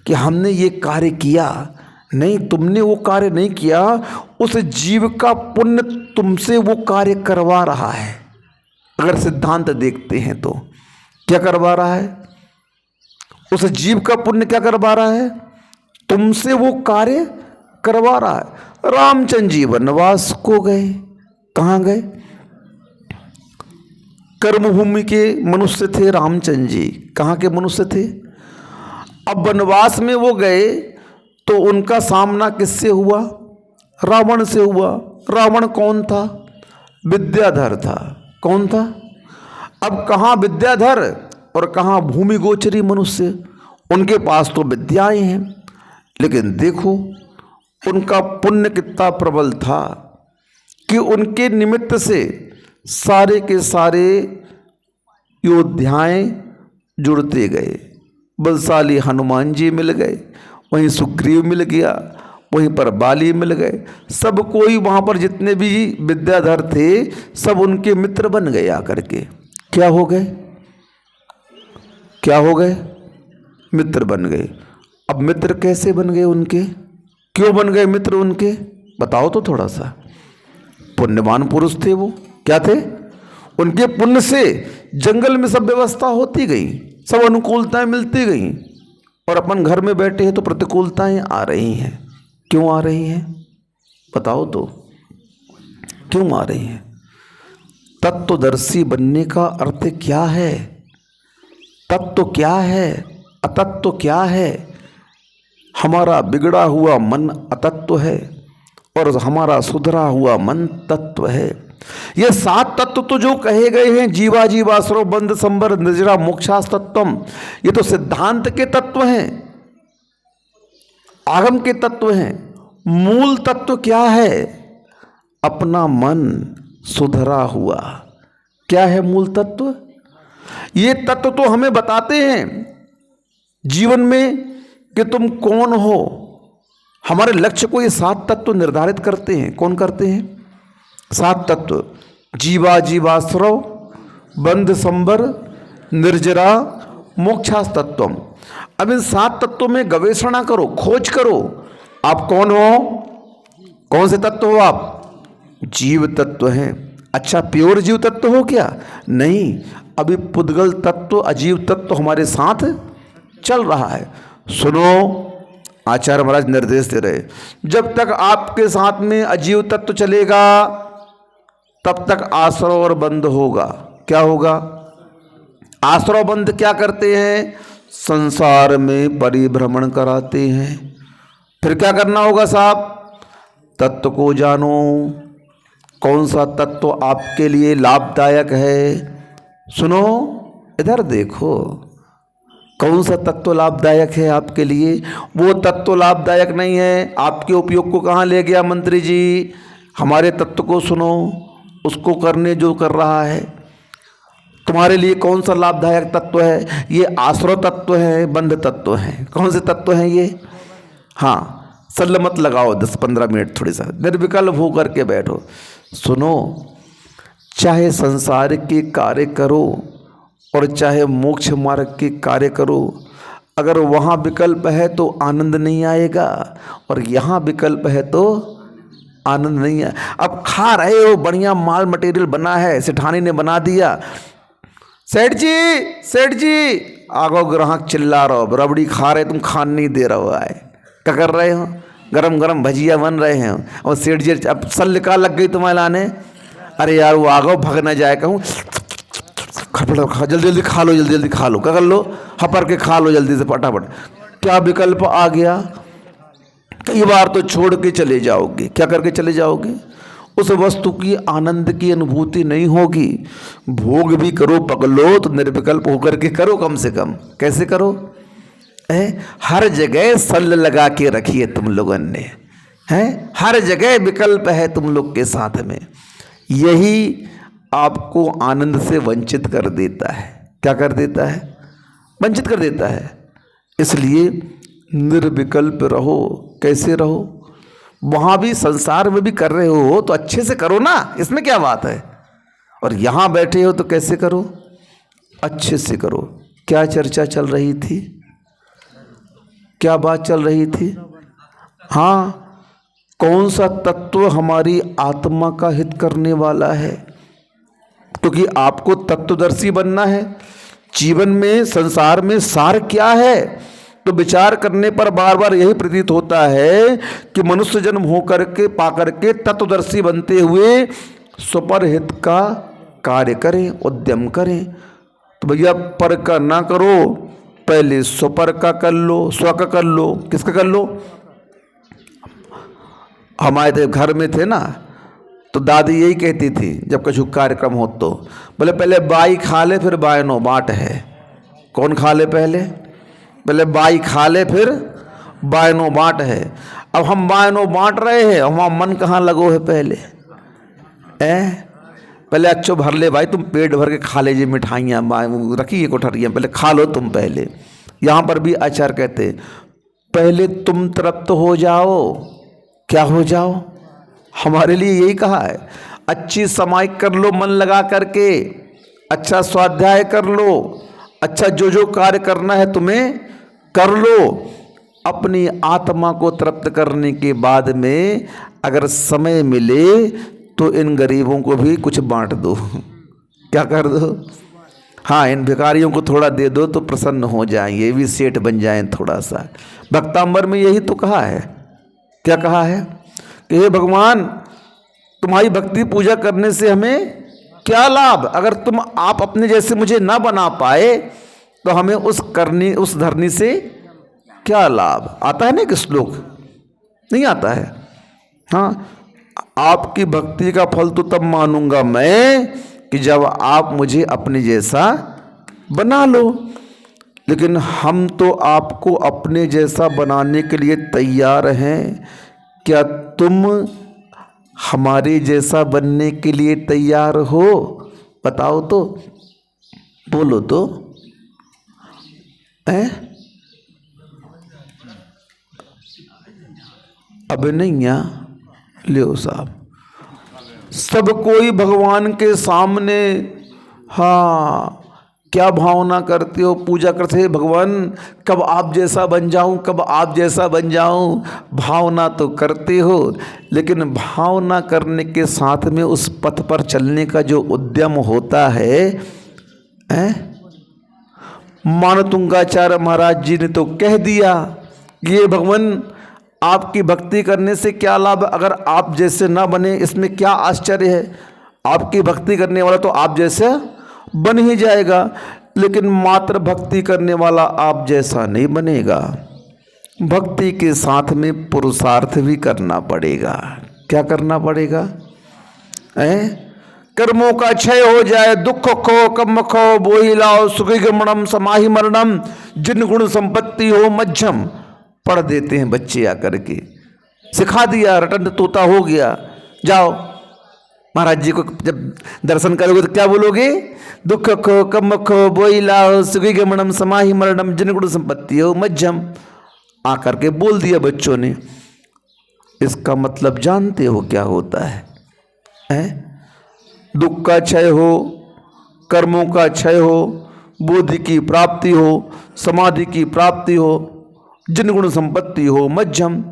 कि हमने ये कार्य किया। नहीं, तुमने वो कार्य नहीं किया, उस जीव का पुण्य तुमसे वो कार्य करवा रहा है। अगर सिद्धांत देखते हैं तो क्या करवा रहा है, उस जीव का पुण्य क्या करवा रहा है, तुमसे वो कार्य करवा रहा है। रामचंद्र जी वनवास को गए, कहाँ गए, कर्मभूमि के मनुष्य थे रामचंद्र जी। कहाँ के मनुष्य थे, अब वनवास में वो गए तो उनका सामना किससे हुआ, रावण से हुआ। रावण कौन था? विद्याधर था। कौन था? अब कहाँ विद्याधर और कहाँ भूमि गोचरी मनुष्य। उनके पास तो विद्याएं हैं, लेकिन देखो उनका पुण्य कितना प्रबल था कि उनके निमित्त से सारे के सारे योद्धाएं जुड़ते गए। बलशाली हनुमान जी मिल गए, वहीं सुग्रीव मिल गया, वहीं पर बाली मिल गए। सब कोई वहाँ पर जितने भी विद्याधर थे सब उनके मित्र बन गए आकर के। क्या हो गए? क्या हो गए? मित्र बन गए। अब मित्र कैसे बन गए उनके? क्यों बन गए मित्र उनके? बताओ तो थोड़ा सा। पुण्यवान पुरुष थे वो। क्या थे? उनके पुण्य से जंगल में सब व्यवस्था होती गई, सब अनुकूलताएं मिलती गई, और अपन घर में बैठे हैं तो प्रतिकूलताएं आ रही हैं। क्यों आ रही हैं? बताओ तो, क्यों आ रही हैं? तत्वदर्शी बनने का अर्थ क्या है? तत्व क्या है? अतत्व क्या है? हमारा बिगड़ा हुआ मन अतत्व है और हमारा सुधरा हुआ मन तत्व है। ये 7 तत्व तो जो कहे गए हैं, जीवा जीवाश्रव बंध संबर निर्जरा मोक्षास्तत्वम, ये तो सिद्धांत के तत्व हैं, आगम के तत्व हैं। मूल तत्व क्या है? अपना मन सुधरा हुआ। क्या है मूल तत्व? ये तत्व तो हमें बताते हैं जीवन में कि तुम कौन हो। हमारे लक्ष्य को ये 7 तत्व निर्धारित करते हैं। कौन करते हैं? 7 तत्व। जीवा जीवाश्रव बंध संबर निर्जरा मोक्षास्तत्वम। अब इन 7 तत्वों में गवेषणा करो, खोज करो। आप कौन हो? कौन से तत्व हो आप? जीव तत्व हैं। अच्छा, प्योर जीव तत्व हो क्या? नहीं, अभी पुद्गल तत्व अजीव तत्व हमारे साथ चल रहा है। सुनो, आचार्य महाराज निर्देश दे रहे, जब तक आपके साथ में अजीव तत्व चलेगा तब तक आश्रव और बंध होगा। क्या होगा? आश्रव बंध क्या करते हैं? संसार में परिभ्रमण कराते हैं। फिर क्या करना होगा साहब? तत्व को जानो। कौन सा तत्व आपके लिए लाभदायक है? सुनो, इधर देखो, कौन सा तत्व लाभदायक है आपके लिए? वो तत्व लाभदायक नहीं है। आपके उपयोग को कहाँ ले गया मंत्री जी? हमारे तत्व को सुनो, उसको करने जो कर रहा है। तुम्हारे लिए कौन सा लाभदायक तत्व है? ये आश्रव तत्व है, बंध तत्व है। कौन से तत्व हैं ये? हाँ, सल्ल मत लगाओ 10-15 मिनट, थोड़ी सा निर्विकल्प हो करके बैठो। सुनो, चाहे संसार के कार्य करो और चाहे मोक्ष मार्ग के कार्य करो, अगर वहाँ विकल्प है तो आनंद नहीं आएगा और यहाँ विकल्प है तो आनंद नहीं है। अब खा रहे हो, बढ़िया माल मटेरियल बना है, सेठानी ने बना दिया। सेठ जी, सेठ जी, आगो ग्राहक चिल्ला रहा हो, रबड़ी खा रहे, तुम खान नहीं दे रहे हो। आए क्या कर रहे हो? गरम गरम भजिया बन रहे हैं और सेठ जी अब सल का लग गई तुम्हें लाने। अरे यार वो आगो भग न जाए, कहूँ जल्दी जल्दी खा लो, जल्दी जल्दी खा लो। क्या कर लो? हपर के खा लो जल्दी से फटाफट। क्या विकल्प आ गया? कई बार तो छोड़ के चले जाओगे। क्या करके चले जाओगे? उस वस्तु की आनंद की अनुभूति नहीं होगी। भोग भी करो पगलो तो निर्विकल्प होकर के करो, कम से कम। कैसे करो? हर जगह सल लगा के रखिए तुम लोगों ने, हैं? हर जगह विकल्प है तुम लोग के साथ में। यही आपको आनंद से वंचित कर देता है। क्या कर देता है? वंचित कर देता है। इसलिए निर्विकल्प रहो। कैसे रहो? वहाँ भी संसार में भी कर रहे हो तो अच्छे से करो ना, इसमें क्या बात है। और यहाँ बैठे हो तो कैसे करो? अच्छे से करो। क्या चर्चा चल रही थी? क्या बात चल रही थी? हाँ, कौन सा तत्व हमारी आत्मा का हित करने वाला है? क्योंकि आपको तत्वदर्शी बनना है। जीवन में, संसार में सार क्या है? तो विचार करने पर बार बार यही प्रतीत होता है कि मनुष्य जन्म होकर के पाकर के तत्वदर्शी बनते हुए स्वपरहित का कार्य करें, उद्यम करें। तो भैया पर का ना करो, पहले स्वपर का कर लो, स्व का कर लो। किसका कर लो? हमारे घर में थे ना, तो दादी यही कहती थी जब कछु कार्यक्रम हो तो, बोले पहले बाई खा ले फिर बायनो बाँट है। कौन खा ले पहले? पहले बाई खा ले फिर बायनो बाँट है। अब हम बायनो बाँट रहे हैं, हमारा मन कहाँ लगो है पहले? पहले अच्छो भर ले भाई, तुम पेट भर के खा लीजिए, मिठाइयाँ रखी है कोठरियाँ, पहले खा लो तुम पहले। यहाँ पर भी आचार्य कहते पहले तुम तृप्त हो जाओ। क्या हो जाओ? हमारे लिए यही कहा है। अच्छी समाइक कर लो मन लगा करके, अच्छा स्वाध्याय कर लो, अच्छा जो जो कार्य करना है तुम्हें कर लो। अपनी आत्मा को तृप्त करने के बाद में अगर समय मिले तो इन गरीबों को भी कुछ बांट दो। क्या कर दो? हाँ, इन भिखारियों को थोड़ा दे दो तो प्रसन्न हो जाएं, ये भी सेठ बन जाएं थोड़ा सा। भक्तांबर में यही तो कहा है। क्या कहा है कि हे भगवान, तुम्हारी भक्ति पूजा करने से हमें क्या लाभ? अगर तुम आप अपने जैसे मुझे ना बना पाए तो हमें उस धरनी से क्या लाभ? आता है ना कि श्लोक? नहीं आता है। हाँ, आपकी भक्ति का फल तो तब मानूंगा मैं कि जब आप मुझे अपने जैसा बना लो। लेकिन हम तो आपको अपने जैसा बनाने के लिए तैयार हैं। क्या तुम हमारे जैसा बनने के लिए तैयार हो? बताओ तो, बोलो तो। अब नहीं आ लियो साहब, सब कोई भगवान के सामने हाँ क्या भावना करते हो, पूजा करते हैं भगवान कब आप जैसा बन जाऊं, कब आप जैसा बन जाऊं। भावना तो करते हो, लेकिन भावना करने के साथ में उस पथ पर चलने का जो उद्यम होता है, मानतुंगाचार्य महाराज जी ने तो कह दिया, ये भगवान आपकी भक्ति करने से क्या लाभ? अगर आप जैसे ना बने इसमें क्या आश्चर्य है? आपकी भक्ति करने वाला तो आप जैसे बन ही जाएगा, लेकिन मात्र भक्ति करने वाला आप जैसा नहीं बनेगा। भक्ति के साथ में पुरुषार्थ भी करना पड़ेगा। क्या करना पड़ेगा? कर्मों का क्षय हो जाए, दुख खो कम खो बोही लाओ, सुखी गमनम समाहि मरणम, जिन गुण संपत्ति हो मध्यम। पढ़ देते हैं बच्चे आकर के, सिखा दिया, रटन तोता हो गया। जाओ महाराज जी को जब दर्शन करोगे तो क्या बोलोगे? दुख खो कम खो बोई लाओ, सुखी गमनम समाहि मरणम, जिन गुण संपत्ति हो मध्यम। आकर के बोल दिया बच्चों ने। इसका मतलब जानते हो क्या होता है? दुख का क्षय हो, कर्मों का क्षय हो, बुद्धि की प्राप्ति हो, समाधि की प्राप्ति हो, जिन गुण संपत्ति हो मध्यम।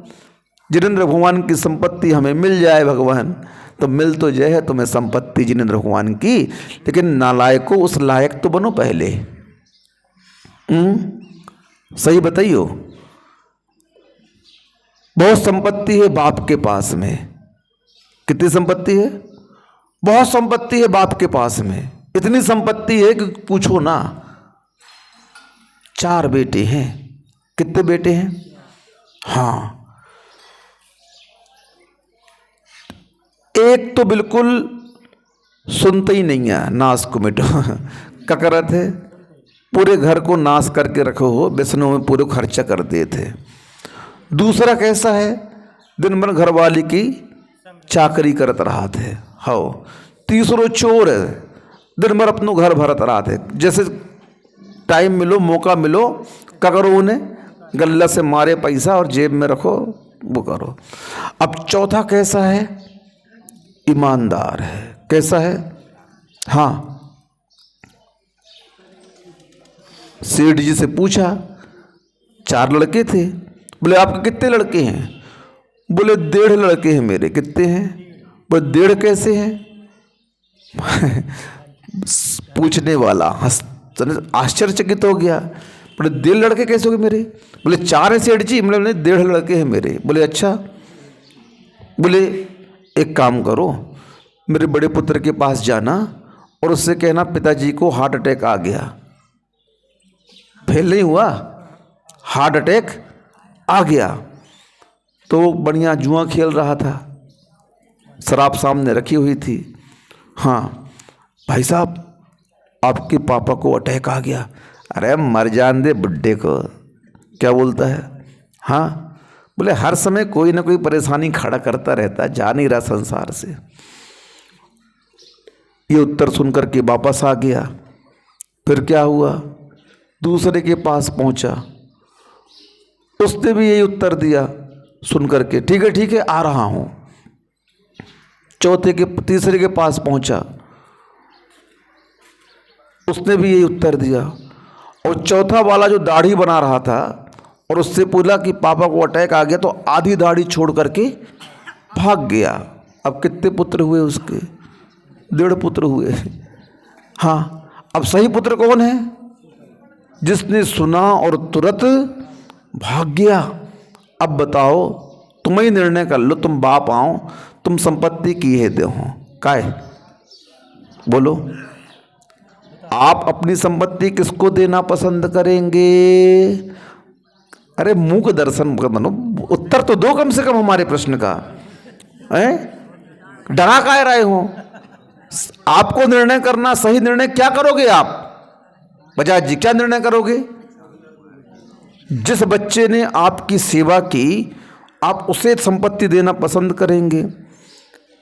जिनेंद्र भगवान की संपत्ति हमें मिल जाए भगवान, तो मिल तो जय है तुम्हें संपत्ति जिनेंद्र भगवान की, लेकिन नालायक को उस लायक तो बनो पहले। सही बताइयो। बहुत संपत्ति है बाप के पास में। कितनी संपत्ति है? बहुत संपत्ति है बाप के पास में। इतनी संपत्ति है कि पूछो ना। 4 बेटे हैं। कितने बेटे हैं? हाँ, एक तो बिल्कुल सुनते ही नहीं है, नाश को मिटो। क्या कर रहे थे? पूरे घर को नाश करके रखो हो, व्यसनों में पूरे खर्चा कर दिए थे। दूसरा कैसा है? दिन भर घरवाली की चाकरी करत रहा थे। हो, तीसरो चोर है, दिन भर अपनो घर भरत रहा थे। जैसे टाइम मिलो, मौका मिलो, क्या करो? उन्हें गल्ला से मारे पैसा और जेब में रखो, वो करो। अब चौथा कैसा है? ईमानदार है। कैसा है? हाँ, सेठ जी से पूछा, 4 लड़के थे। बोले आपके कितने लड़के हैं? बोले 1.5 लड़के हैं मेरे। कितने हैं? बोले 1.5 कैसे हैं? पूछने वाला आश्चर्यचकित हो गया। बोले 1.5 लड़के कैसे हो गए मेरे? बोले 4 है सेठ जी। बोले 1.5 लड़के हैं मेरे। बोले अच्छा। बोले एक काम करो, मेरे बड़े पुत्र के पास जाना और उससे कहना पिताजी को हार्ट अटैक आ गया। फेल नहीं हुआ, हार्ट अटैक आ गया। तो वो बढ़िया जुआ खेल रहा था, शराब सामने रखी हुई थी। हाँ भाई साहब, आपके पापा को अटैक आ गया। अरे मर जान दे बुड्ढे को, क्या बोलता है। हाँ बोले हर समय कोई ना कोई परेशानी खड़ा करता रहता है, जा नहीं रहा संसार से। ये उत्तर सुनकर के वापस आ गया। फिर क्या हुआ, दूसरे के पास पहुंचा, उसने भी यही उत्तर दिया सुनकर के, ठीक है आ रहा हूं। तीसरे के पास पहुंचा, उसने भी यही उत्तर दिया। और चौथा वाला जो दाढ़ी बना रहा था और उससे पूछा कि पापा को अटैक आ गया, तो आधी दाढ़ी छोड़ करके भाग गया। अब कितने पुत्र हुए उसके? 1.5 पुत्र हुए। हाँ अब सही पुत्र कौन है? जिसने सुना और तुरंत भाग गया। अब बताओ, तुम ही निर्णय कर लो, तुम बाप आओ, तुम संपत्ति की है दे हो काय, बोलो आप अपनी संपत्ति किसको देना पसंद करेंगे? अरे मुंह का दर्शन बनो, उत्तर तो दो कम से कम हमारे प्रश्न का। डरा काय रहे हो? आपको निर्णय करना, सही निर्णय क्या करोगे आप? बजाज जी क्या निर्णय करोगे? जिस बच्चे ने आपकी सेवा की आप उसे संपत्ति देना पसंद करेंगे।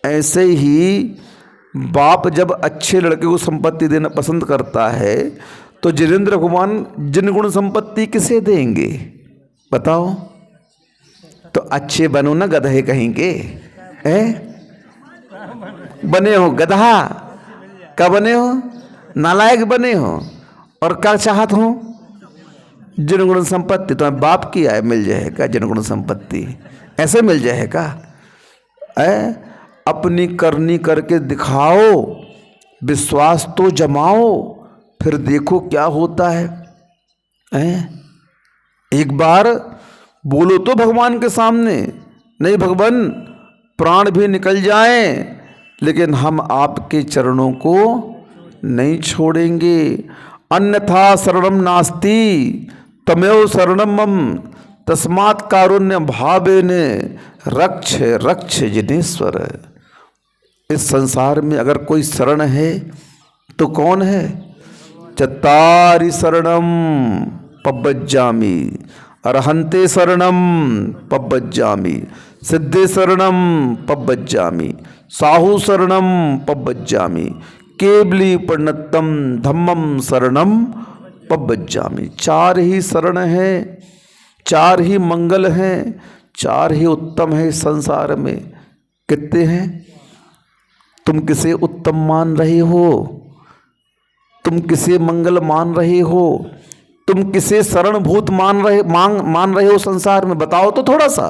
ऐसे ही बाप जब अच्छे लड़के को संपत्ति देना पसंद करता है तो जिनेंद्र भगवान जिन गुण संपत्ति किसे देंगे बताओ? तो अच्छे बनो ना गधे कहेंगे, बने हो गधा, क्या बने हो? नालायक बने हो। और क्या चाहत हो? जिन गुण संपत्ति। तो बाप की आय मिल जाएगा जिन गुण संपत्ति, ऐसे मिल जाएगा। अपनी करनी करके दिखाओ, विश्वास तो जमाओ, फिर देखो क्या होता है। एक बार बोलो तो भगवान के सामने, नहीं भगवान प्राण भी निकल जाए लेकिन हम आपके चरणों को नहीं छोड़ेंगे। अन्यथा शरणम नास्ति तमेव शरणम मम तस्मात् कारुण्य भावेन रक्ष रक्ष जिनेश्वर। इस संसार में अगर कोई शरण है तो कौन है? चत्तारि शरणम पब्बज्जामि, अरहंते शरणम पब्बज्जामि, सिद्धे शरणम पब्बज्जामि, साहु शरणम पब्बज्जामि, केवली प्रणतम धम्मम शरणम पब्बज्जामि। 4 ही शरण है, 4 ही मंगल हैं, 4 ही उत्तम है संसार में। कितने हैं? तुम किसे उत्तम मान रहे हो? तुम किसे मंगल मान रहे हो? तुम किसे शरणभूत मान रहे हो संसार में? बताओ तो थोड़ा सा।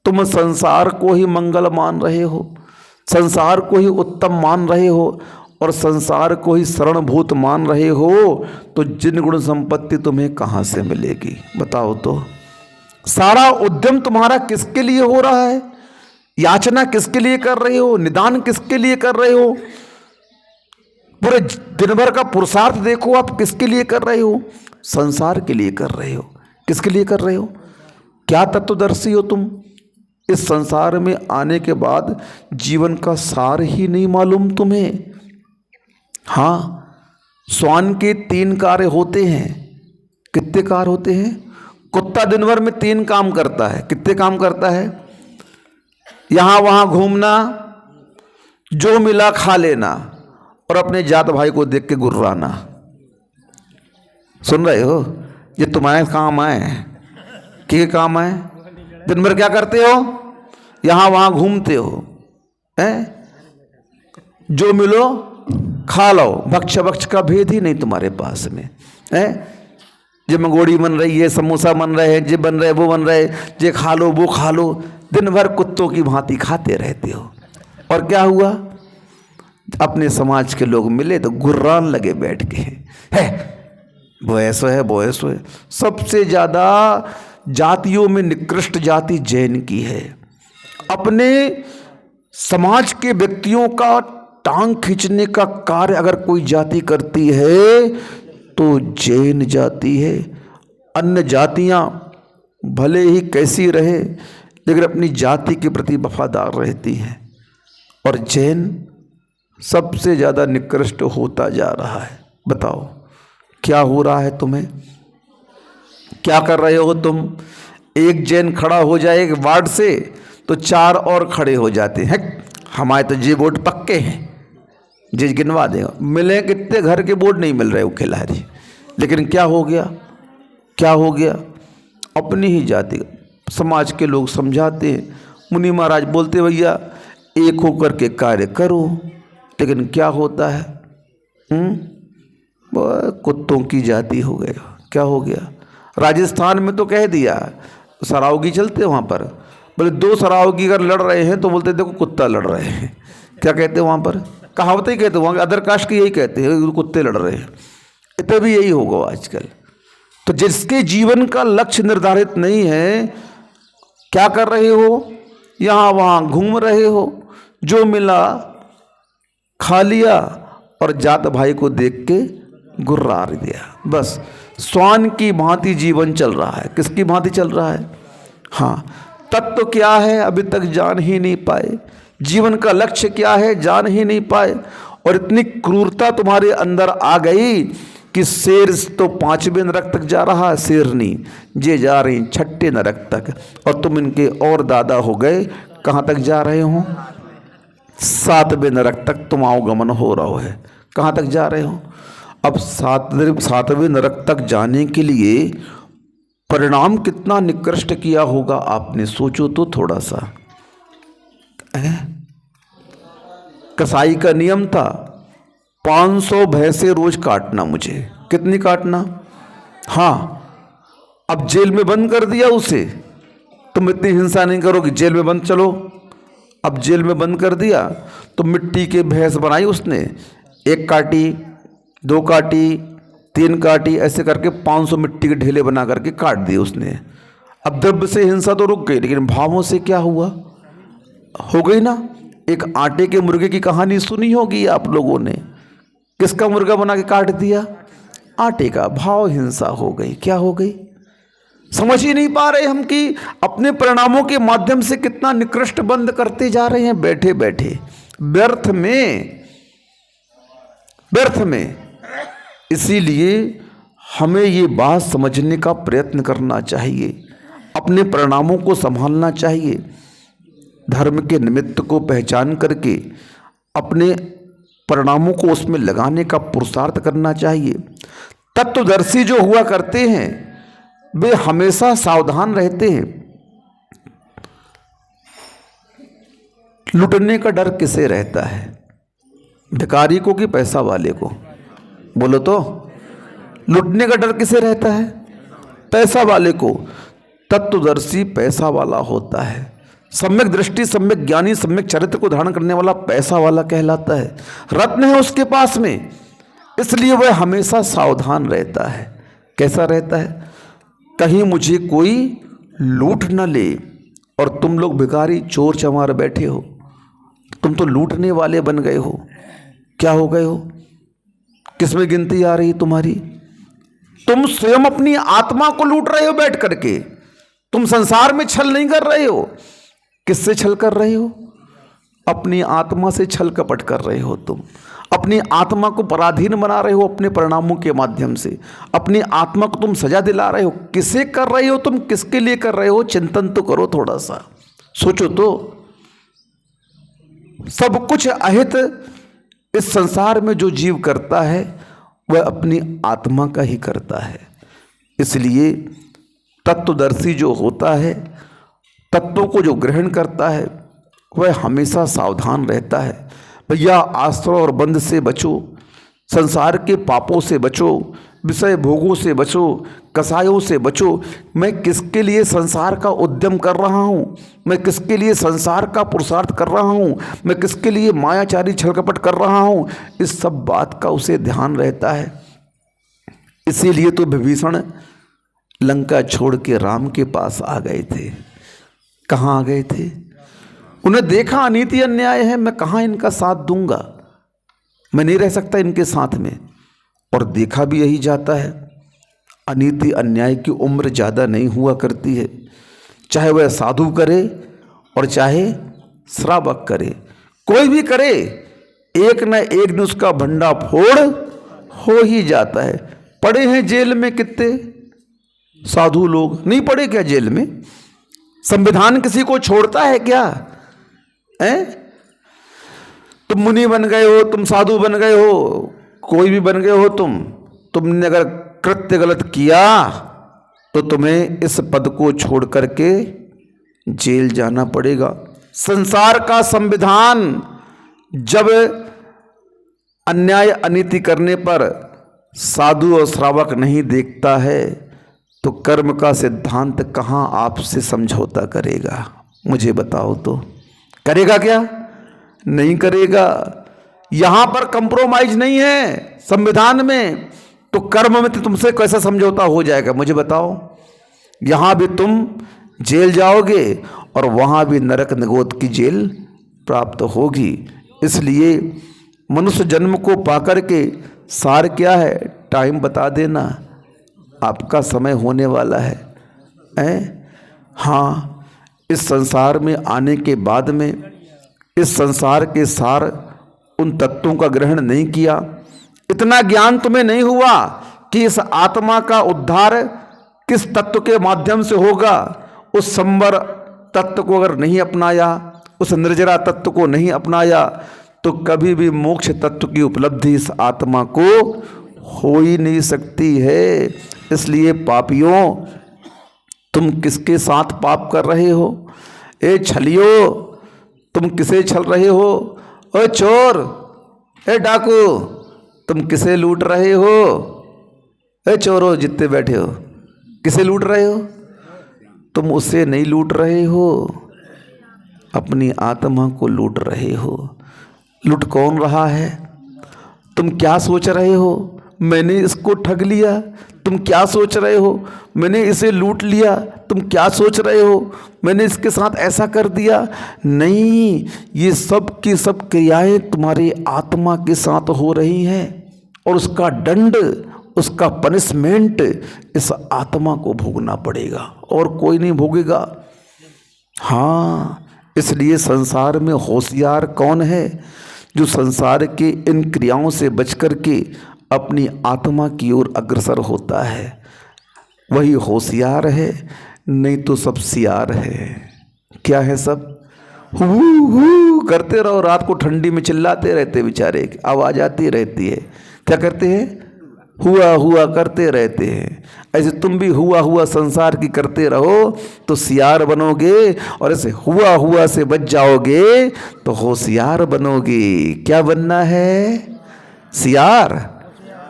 तुम संसार को ही मंगल मान रहे हो, संसार को ही उत्तम मान रहे हो और संसार को ही शरणभूत मान रहे हो, तो जिन गुण संपत्ति तुम्हें कहाँ से मिलेगी बताओ तो? सारा उद्यम तुम्हारा किसके लिए हो रहा है? याचना किसके लिए कर रहे हो? निदान किसके लिए कर रहे हो? पूरे दिन भर का पुरुषार्थ देखो आप किसके लिए कर रहे हो? संसार के लिए कर रहे हो। किसके लिए कर रहे हो? क्या तत्वदर्शी हो तुम? इस संसार में आने के बाद जीवन का सार ही नहीं मालूम तुम्हें। हाँ, श्वान के 3 कार्य होते हैं। कितने कार्य होते हैं? कुत्ता दिन भर में 3 काम करता है। कितने काम करता है? यहां वहां घूमना, जो मिला खा लेना और अपने जात भाई को देख के गुर्राना। सुन रहे हो? ये तुम्हारे काम आए, क्या काम आए? दिन भर क्या करते हो? यहां वहां घूमते हो, जो मिलो खा लो। भक्ष भक्ष का भेद ही नहीं तुम्हारे पास में है। जे मंगोड़ी बन रही है, समोसा बन रहे हैं, जे बन रहे वो बन रहे, जे खा लो वो खा लो, दिन भर कुत्तों की भांति खाते रहते हो। और क्या हुआ? अपने समाज के लोग मिले तो गुर्रान लगे बैठ के, है वो ऐसा है वो ऐसा है। सबसे ज़्यादा जातियों में निकृष्ट जाति जैन की है। अपने समाज के व्यक्तियों का टांग खींचने का कार्य अगर कोई जाति करती है तो जैन जाति है। अन्य जातियां भले ही कैसी रहे लेकिन अपनी जाति के प्रति वफादार रहती हैं। और जैन सबसे ज़्यादा निकृष्ट होता जा रहा है। बताओ क्या हो रहा है तुम्हें, क्या कर रहे हो तुम? एक जैन खड़ा हो जाए एक वार्ड से तो 4 और खड़े हो जाते हैं। हमारे तो ये वोट पक्के हैं, जी गिनवा देगा। मिले कितने घर के वोट नहीं मिल रहे हो खिलाड़ी। लेकिन क्या हो गया, क्या हो गया? अपनी ही जाति समाज के लोग समझाते हैं, मुनि महाराज बोलते भैया एक होकर के कार्य करो। लेकिन क्या होता है, कुत्तों की जाति हो गया। क्या हो गया? राजस्थान में तो कह दिया सरावगी चलते वहाँ पर, बोले 2 सरावगी अगर लड़ रहे हैं तो बोलते देखो कुत्ता लड़ रहे हैं। क्या कहते हैं वहाँ पर? कहावतें ही कहते हैं वहाँ, अदर कास्ट की यही कहते हैं कुत्ते लड़ रहे हैं। इतना भी यही होगा आजकल। तो जिसके जीवन का लक्ष्य निर्धारित नहीं है, क्या कर रहे हो? यहाँ वहाँ घूम रहे हो, जो मिला खा लिया और जात भाई को देख के गुर्रार दिया। बस स्वान की भांति जीवन चल रहा है। किसकी भांति चल रहा है? हाँ, तत्व क्या है अभी तक जान ही नहीं पाए। जीवन का लक्ष्य क्या है जान ही नहीं पाए। और इतनी क्रूरता तुम्हारे अंदर आ गई कि शेर तो 5वें नरक तक जा रहा है, शेरनी जे जा रही 6ठे नरक तक, और तुम इनके और दादा हो गए। कहाँ तक जा रहे हो? 7वें नरक तक तुम आवगमन हो रहा है। कहाँ तक जा रहे हो? अब 7वें नरक तक जाने के लिए परिणाम कितना निकृष्ट किया होगा आपने, सोचो तो थोड़ा सा। कसाई का नियम था 500 भैंसे रोज काटना मुझे। कितनी काटना? हाँ, अब जेल में बंद कर दिया उसे। तुम इतनी हिंसा नहीं करोगे, जेल में बंद, चलो अब जेल में बंद कर दिया तो मिट्टी के भैंस बनाई उसने, 1 काटी 2 काटी 3 काटी, ऐसे करके 500 मिट्टी के ढेले बना करके काट दिए उसने। अब द्रव्य से हिंसा तो रुक गई, लेकिन भावों से क्या हुआ? हो गई ना। एक आटे के मुर्गे की कहानी सुनी होगी आप लोगों ने। किसका मुर्गा बना के काट दिया? आटे का। भाव हिंसा हो गई। क्या हो गई? समझ ही नहीं पा रहे हम कि अपने परिणामों के माध्यम से कितना निकृष्ट बंद करते जा रहे हैं बैठे बैठे, व्यर्थ में, व्यर्थ में। इसीलिए हमें ये बात समझने का प्रयत्न करना चाहिए, अपने परिणामों को संभालना चाहिए, धर्म के निमित्त को पहचान करके अपने परिणामों को उसमें लगाने का पुरुषार्थ करना चाहिए। तत्वदर्शी जो हुआ करते हैं वे हमेशा सावधान रहते हैं। लुटने का डर किसे रहता है? भिखारी को कि पैसा वाले को? बोलो तो। लुटने का डर किसे रहता है? पैसा वाले को। तत्वदर्शी पैसा वाला होता है। सम्यक दृष्टि, सम्यक ज्ञानी, सम्यक चरित्र को धारण करने वाला पैसा वाला कहलाता है। रत्न है उसके पास में, इसलिए वह हमेशा सावधान रहता है। कैसा रहता है? कहीं मुझे कोई लूट न ले। और तुम लोग भिखारी चोर चमार बैठे हो, तुम तो लूटने वाले बन गए हो। क्या हो गए हो? किसमें गिनती आ रही तुम्हारी? तुम स्वयं अपनी आत्मा को लूट रहे हो बैठ करके। तुम संसार में छल नहीं कर रहे हो। किससे छल कर रहे हो? अपनी आत्मा से छल कपट कर रहे हो। तुम अपनी आत्मा को पराधीन बना रहे हो अपने परिणामों के माध्यम से। अपनी आत्मा को तुम सजा दिला रहे हो। किसे कर रहे हो तुम? किसके लिए कर रहे हो? चिंतन तो करो, थोड़ा सा सोचो तो। सब कुछ अहित इस संसार में जो जीव करता है वह अपनी आत्मा का ही करता है। इसलिए तत्वदर्शी जो होता है, तत्वों को जो ग्रहण करता है, वह हमेशा सावधान रहता है। भैया आश्रय और बंध से बचो, संसार के पापों से बचो, विषय भोगों से बचो, कसायों से बचो। मैं किसके लिए संसार का उद्यम कर रहा हूँ? मैं किसके लिए संसार का पुरुषार्थ कर रहा हूँ? मैं किसके लिए मायाचारी छलकपट कर रहा हूँ? इस सब बात का उसे ध्यान रहता है। इसीलिए तो विभीषण लंका छोड़ के राम के पास आ गए थे। कहाँ आ गए थे? उन्हें देखा अनीति अन्याय है, मैं कहाँ इनका साथ दूंगा, मैं नहीं रह सकता इनके साथ में। और देखा भी यही जाता है, अनीति अन्याय की उम्र ज़्यादा नहीं हुआ करती है। चाहे वह साधु करे और चाहे श्रावक करे, कोई भी करे, एक न एक दिन उसका भंडा फोड़ हो ही जाता है। पड़े हैं जेल में कितने साधु लोग, नहीं पड़े क्या जेल में? संविधान किसी को छोड़ता है क्या? तुम मुनि बन गए हो, तुम साधु बन गए हो, कोई भी बन गए हो, तुमने अगर कृत्य गलत किया तो तुम्हें इस पद को छोड़ करके जेल जाना पड़ेगा। संसार का संविधान जब अन्याय अनीति करने पर साधु और श्रावक नहीं देखता है तो कर्म का सिद्धांत कहाँ आपसे समझौता करेगा? मुझे बताओ तो करेगा क्या? नहीं करेगा। यहां पर कंप्रोमाइज नहीं है संविधान में, तो कर्म में तुमसे कैसा समझौता हो जाएगा? मुझे बताओ। यहां भी तुम जेल जाओगे और वहां भी नरक निगोद की जेल प्राप्त होगी। इसलिए मनुष्य जन्म को पाकर के सार क्या है? टाइम बता देना, आपका समय होने वाला है। हाँ, इस संसार में आने के बाद में इस संसार के सार उन तत्वों का ग्रहण नहीं किया, इतना ज्ञान तुम्हें नहीं हुआ कि इस आत्मा का उद्धार किस तत्व के माध्यम से होगा। उस संवर तत्व को अगर नहीं अपनाया, उस निर्जरा तत्व को नहीं अपनाया, तो कभी भी मोक्ष तत्व की उपलब्धि इस आत्मा को हो ही नहीं सकती है। इसलिए पापियों, तुम किसके साथ पाप कर रहे हो? ए छलियो, तुम किसे छल रहे हो? ओ चोर, ए डाकू, तुम किसे लूट रहे हो? ए चोरों जितने बैठे हो, किसे लूट रहे हो? तुम उसे नहीं लूट रहे हो, अपनी आत्मा को लूट रहे हो। लूट कौन रहा है? तुम क्या सोच रहे हो? मैंने इसको ठग लिया। तुम क्या सोच रहे हो? मैंने इसे लूट लिया। तुम क्या सोच रहे हो? मैंने इसके साथ ऐसा कर दिया। नहीं, ये सब की सब क्रियाएं तुम्हारी आत्मा के साथ हो रही हैं और उसका दंड, उसका पनिशमेंट इस आत्मा को भोगना पड़ेगा और कोई नहीं भोगेगा। हाँ, इसलिए संसार में होशियार कौन है? जो संसार के इन क्रियाओं से बच कर के अपनी आत्मा की ओर अग्रसर होता है, वही होशियार है। नहीं तो सब सियार है। क्या है? सब हू करते रहो, रात को ठंडी में चिल्लाते रहते, बेचारे आवाज़ आती रहती है। क्या करते हैं? हुआ हुआ करते रहते हैं। ऐसे तुम भी हुआ हुआ संसार की करते रहो तो सियार बनोगे, और ऐसे हुआ हुआ से बच जाओगे तो होशियार बनोगे। क्या बनना है? सियार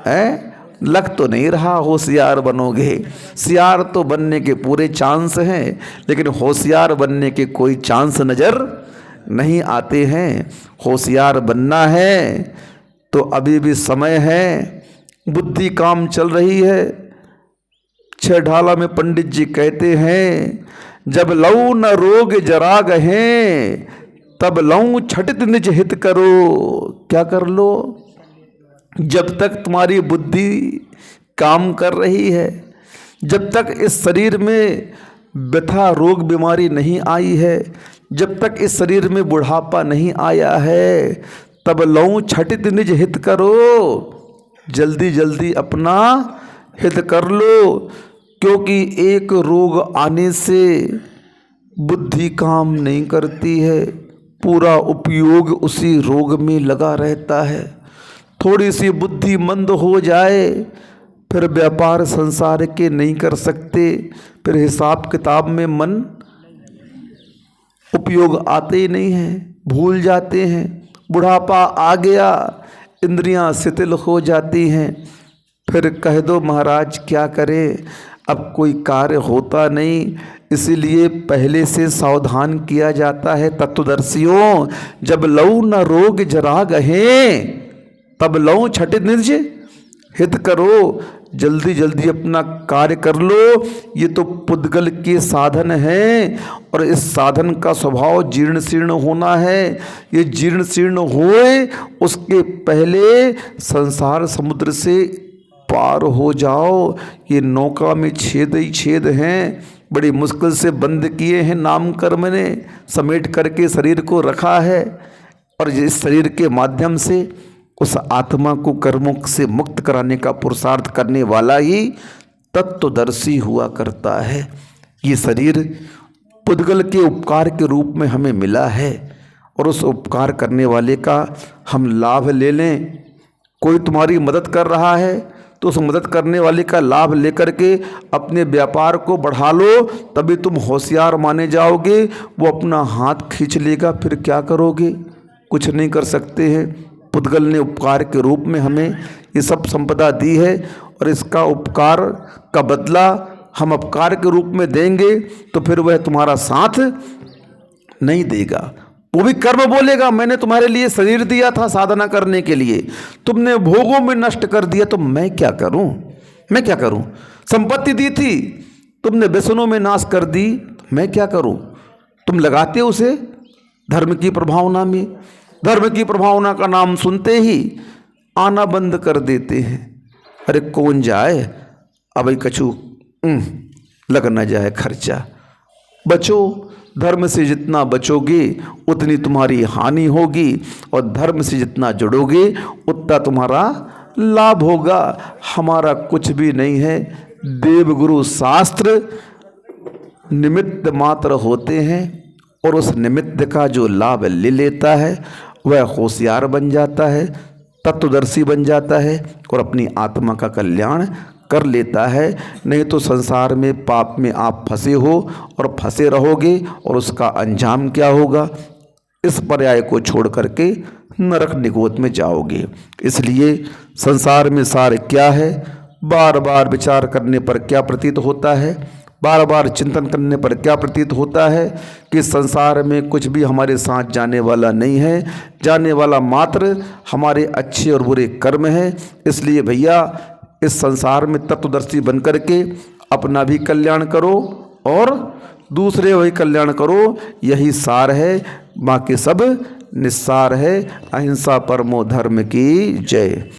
है? लग तो नहीं रहा होशियार बनोगे। सियार तो बनने के पूरे चांस हैं, लेकिन होशियार बनने के कोई चांस नज़र नहीं आते हैं। होशियार बनना है तो अभी भी समय है, बुद्धि काम चल रही है। छह ढाला में पंडित जी कहते हैं, जब लऊ न रोग जरा गहे, तब लऊ छटित निज हित करो। क्या कर लो? जब तक तुम्हारी बुद्धि काम कर रही है, जब तक इस शरीर में व्यथा रोग बीमारी नहीं आई है, जब तक इस शरीर में बुढ़ापा नहीं आया है, तब लऊ छटित निज हित करो। जल्दी जल्दी अपना हित कर लो, क्योंकि एक रोग आने से बुद्धि काम नहीं करती है, पूरा उपयोग उसी रोग में लगा रहता है। थोड़ी सी बुद्धि मंद हो जाए, फिर व्यापार संसार के नहीं कर सकते, फिर हिसाब किताब में मन उपयोग आते ही नहीं हैं, भूल जाते हैं। बुढ़ापा आ गया, इंद्रियां शिथिल हो जाती हैं, फिर कह दो महाराज क्या करें, अब कोई कार्य होता नहीं। इसीलिए पहले से सावधान किया जाता है तत्वदर्शियों, जब लऊ न रोग जरा गहे, तब लऊ छटित निज हित करो। जल्दी जल्दी अपना कार्य कर लो। ये तो पुद्गल के साधन है और इस साधन का स्वभाव जीर्ण शीर्ण होना है। ये जीर्ण शीर्ण होए उसके पहले संसार समुद्र से पार हो जाओ। ये नौका में छेद ही छेद हैं, बड़ी मुश्किल से बंद किए हैं नाम कर्म ने, समेट करके शरीर को रखा है, और इस शरीर के माध्यम से उस आत्मा को कर्मों से मुक्त कराने का पुरुषार्थ करने वाला ही तत्वदर्शी हुआ करता है। ये शरीर पुद्गल के उपकार के रूप में हमें मिला है, और उस उपकार करने वाले का हम लाभ ले लें। कोई तुम्हारी मदद कर रहा है तो उस मदद करने वाले का लाभ लेकर के अपने व्यापार को बढ़ा लो, तभी तुम होशियार माने जाओगे। वो अपना हाथ खींच लेगा, फिर क्या करोगे? कुछ नहीं कर सकते हैं। पुद्गल ने उपकार के रूप में हमें ये सब संपदा दी है, और इसका उपकार का बदला हम अपकार के रूप में देंगे तो फिर वह तुम्हारा साथ नहीं देगा। वो भी कर्म बोलेगा, मैंने तुम्हारे लिए शरीर दिया था साधना करने के लिए, तुमने भोगों में नष्ट कर दिया, तो मैं क्या करूं? मैं क्या करूं? संपत्ति दी थी, तुमने व्यसनों में नाश कर दी, तो मैं क्या करूं? तुम लगाते उसे धर्म की प्रभावना में, धर्म की प्रभावना का नाम सुनते ही आना बंद कर देते हैं। अरे कौन जाए, अब कछु लग न जाए खर्चा। बचो, धर्म से जितना बचोगे उतनी तुम्हारी हानि होगी, और धर्म से जितना जुड़ोगे उतना तुम्हारा लाभ होगा। हमारा कुछ भी नहीं है, देवगुरु शास्त्र निमित्त मात्र होते हैं, और उस निमित्त का जो लाभ ले लेता है वह होशियार बन जाता है, तत्वदर्शी बन जाता है, और अपनी आत्मा का कल्याण कर लेता है। नहीं तो संसार में पाप में आप फंसे हो और फंसे रहोगे, और उसका अंजाम क्या होगा? इस पर्याय को छोड़ करके नरक निगोद में जाओगे। इसलिए संसार में सार क्या है, बार बार विचार करने पर क्या प्रतीत होता है, बार बार चिंतन करने पर क्या प्रतीत होता है कि संसार में कुछ भी हमारे साथ जाने वाला नहीं है, जाने वाला मात्र हमारे अच्छे और बुरे कर्म हैं। इसलिए भैया इस संसार में तत्वदर्शी बन करके अपना भी कल्याण करो और दूसरे वही कल्याण करो, यही सार है, बाकी सब निस्सार है। अहिंसा परमो धर्म की जय।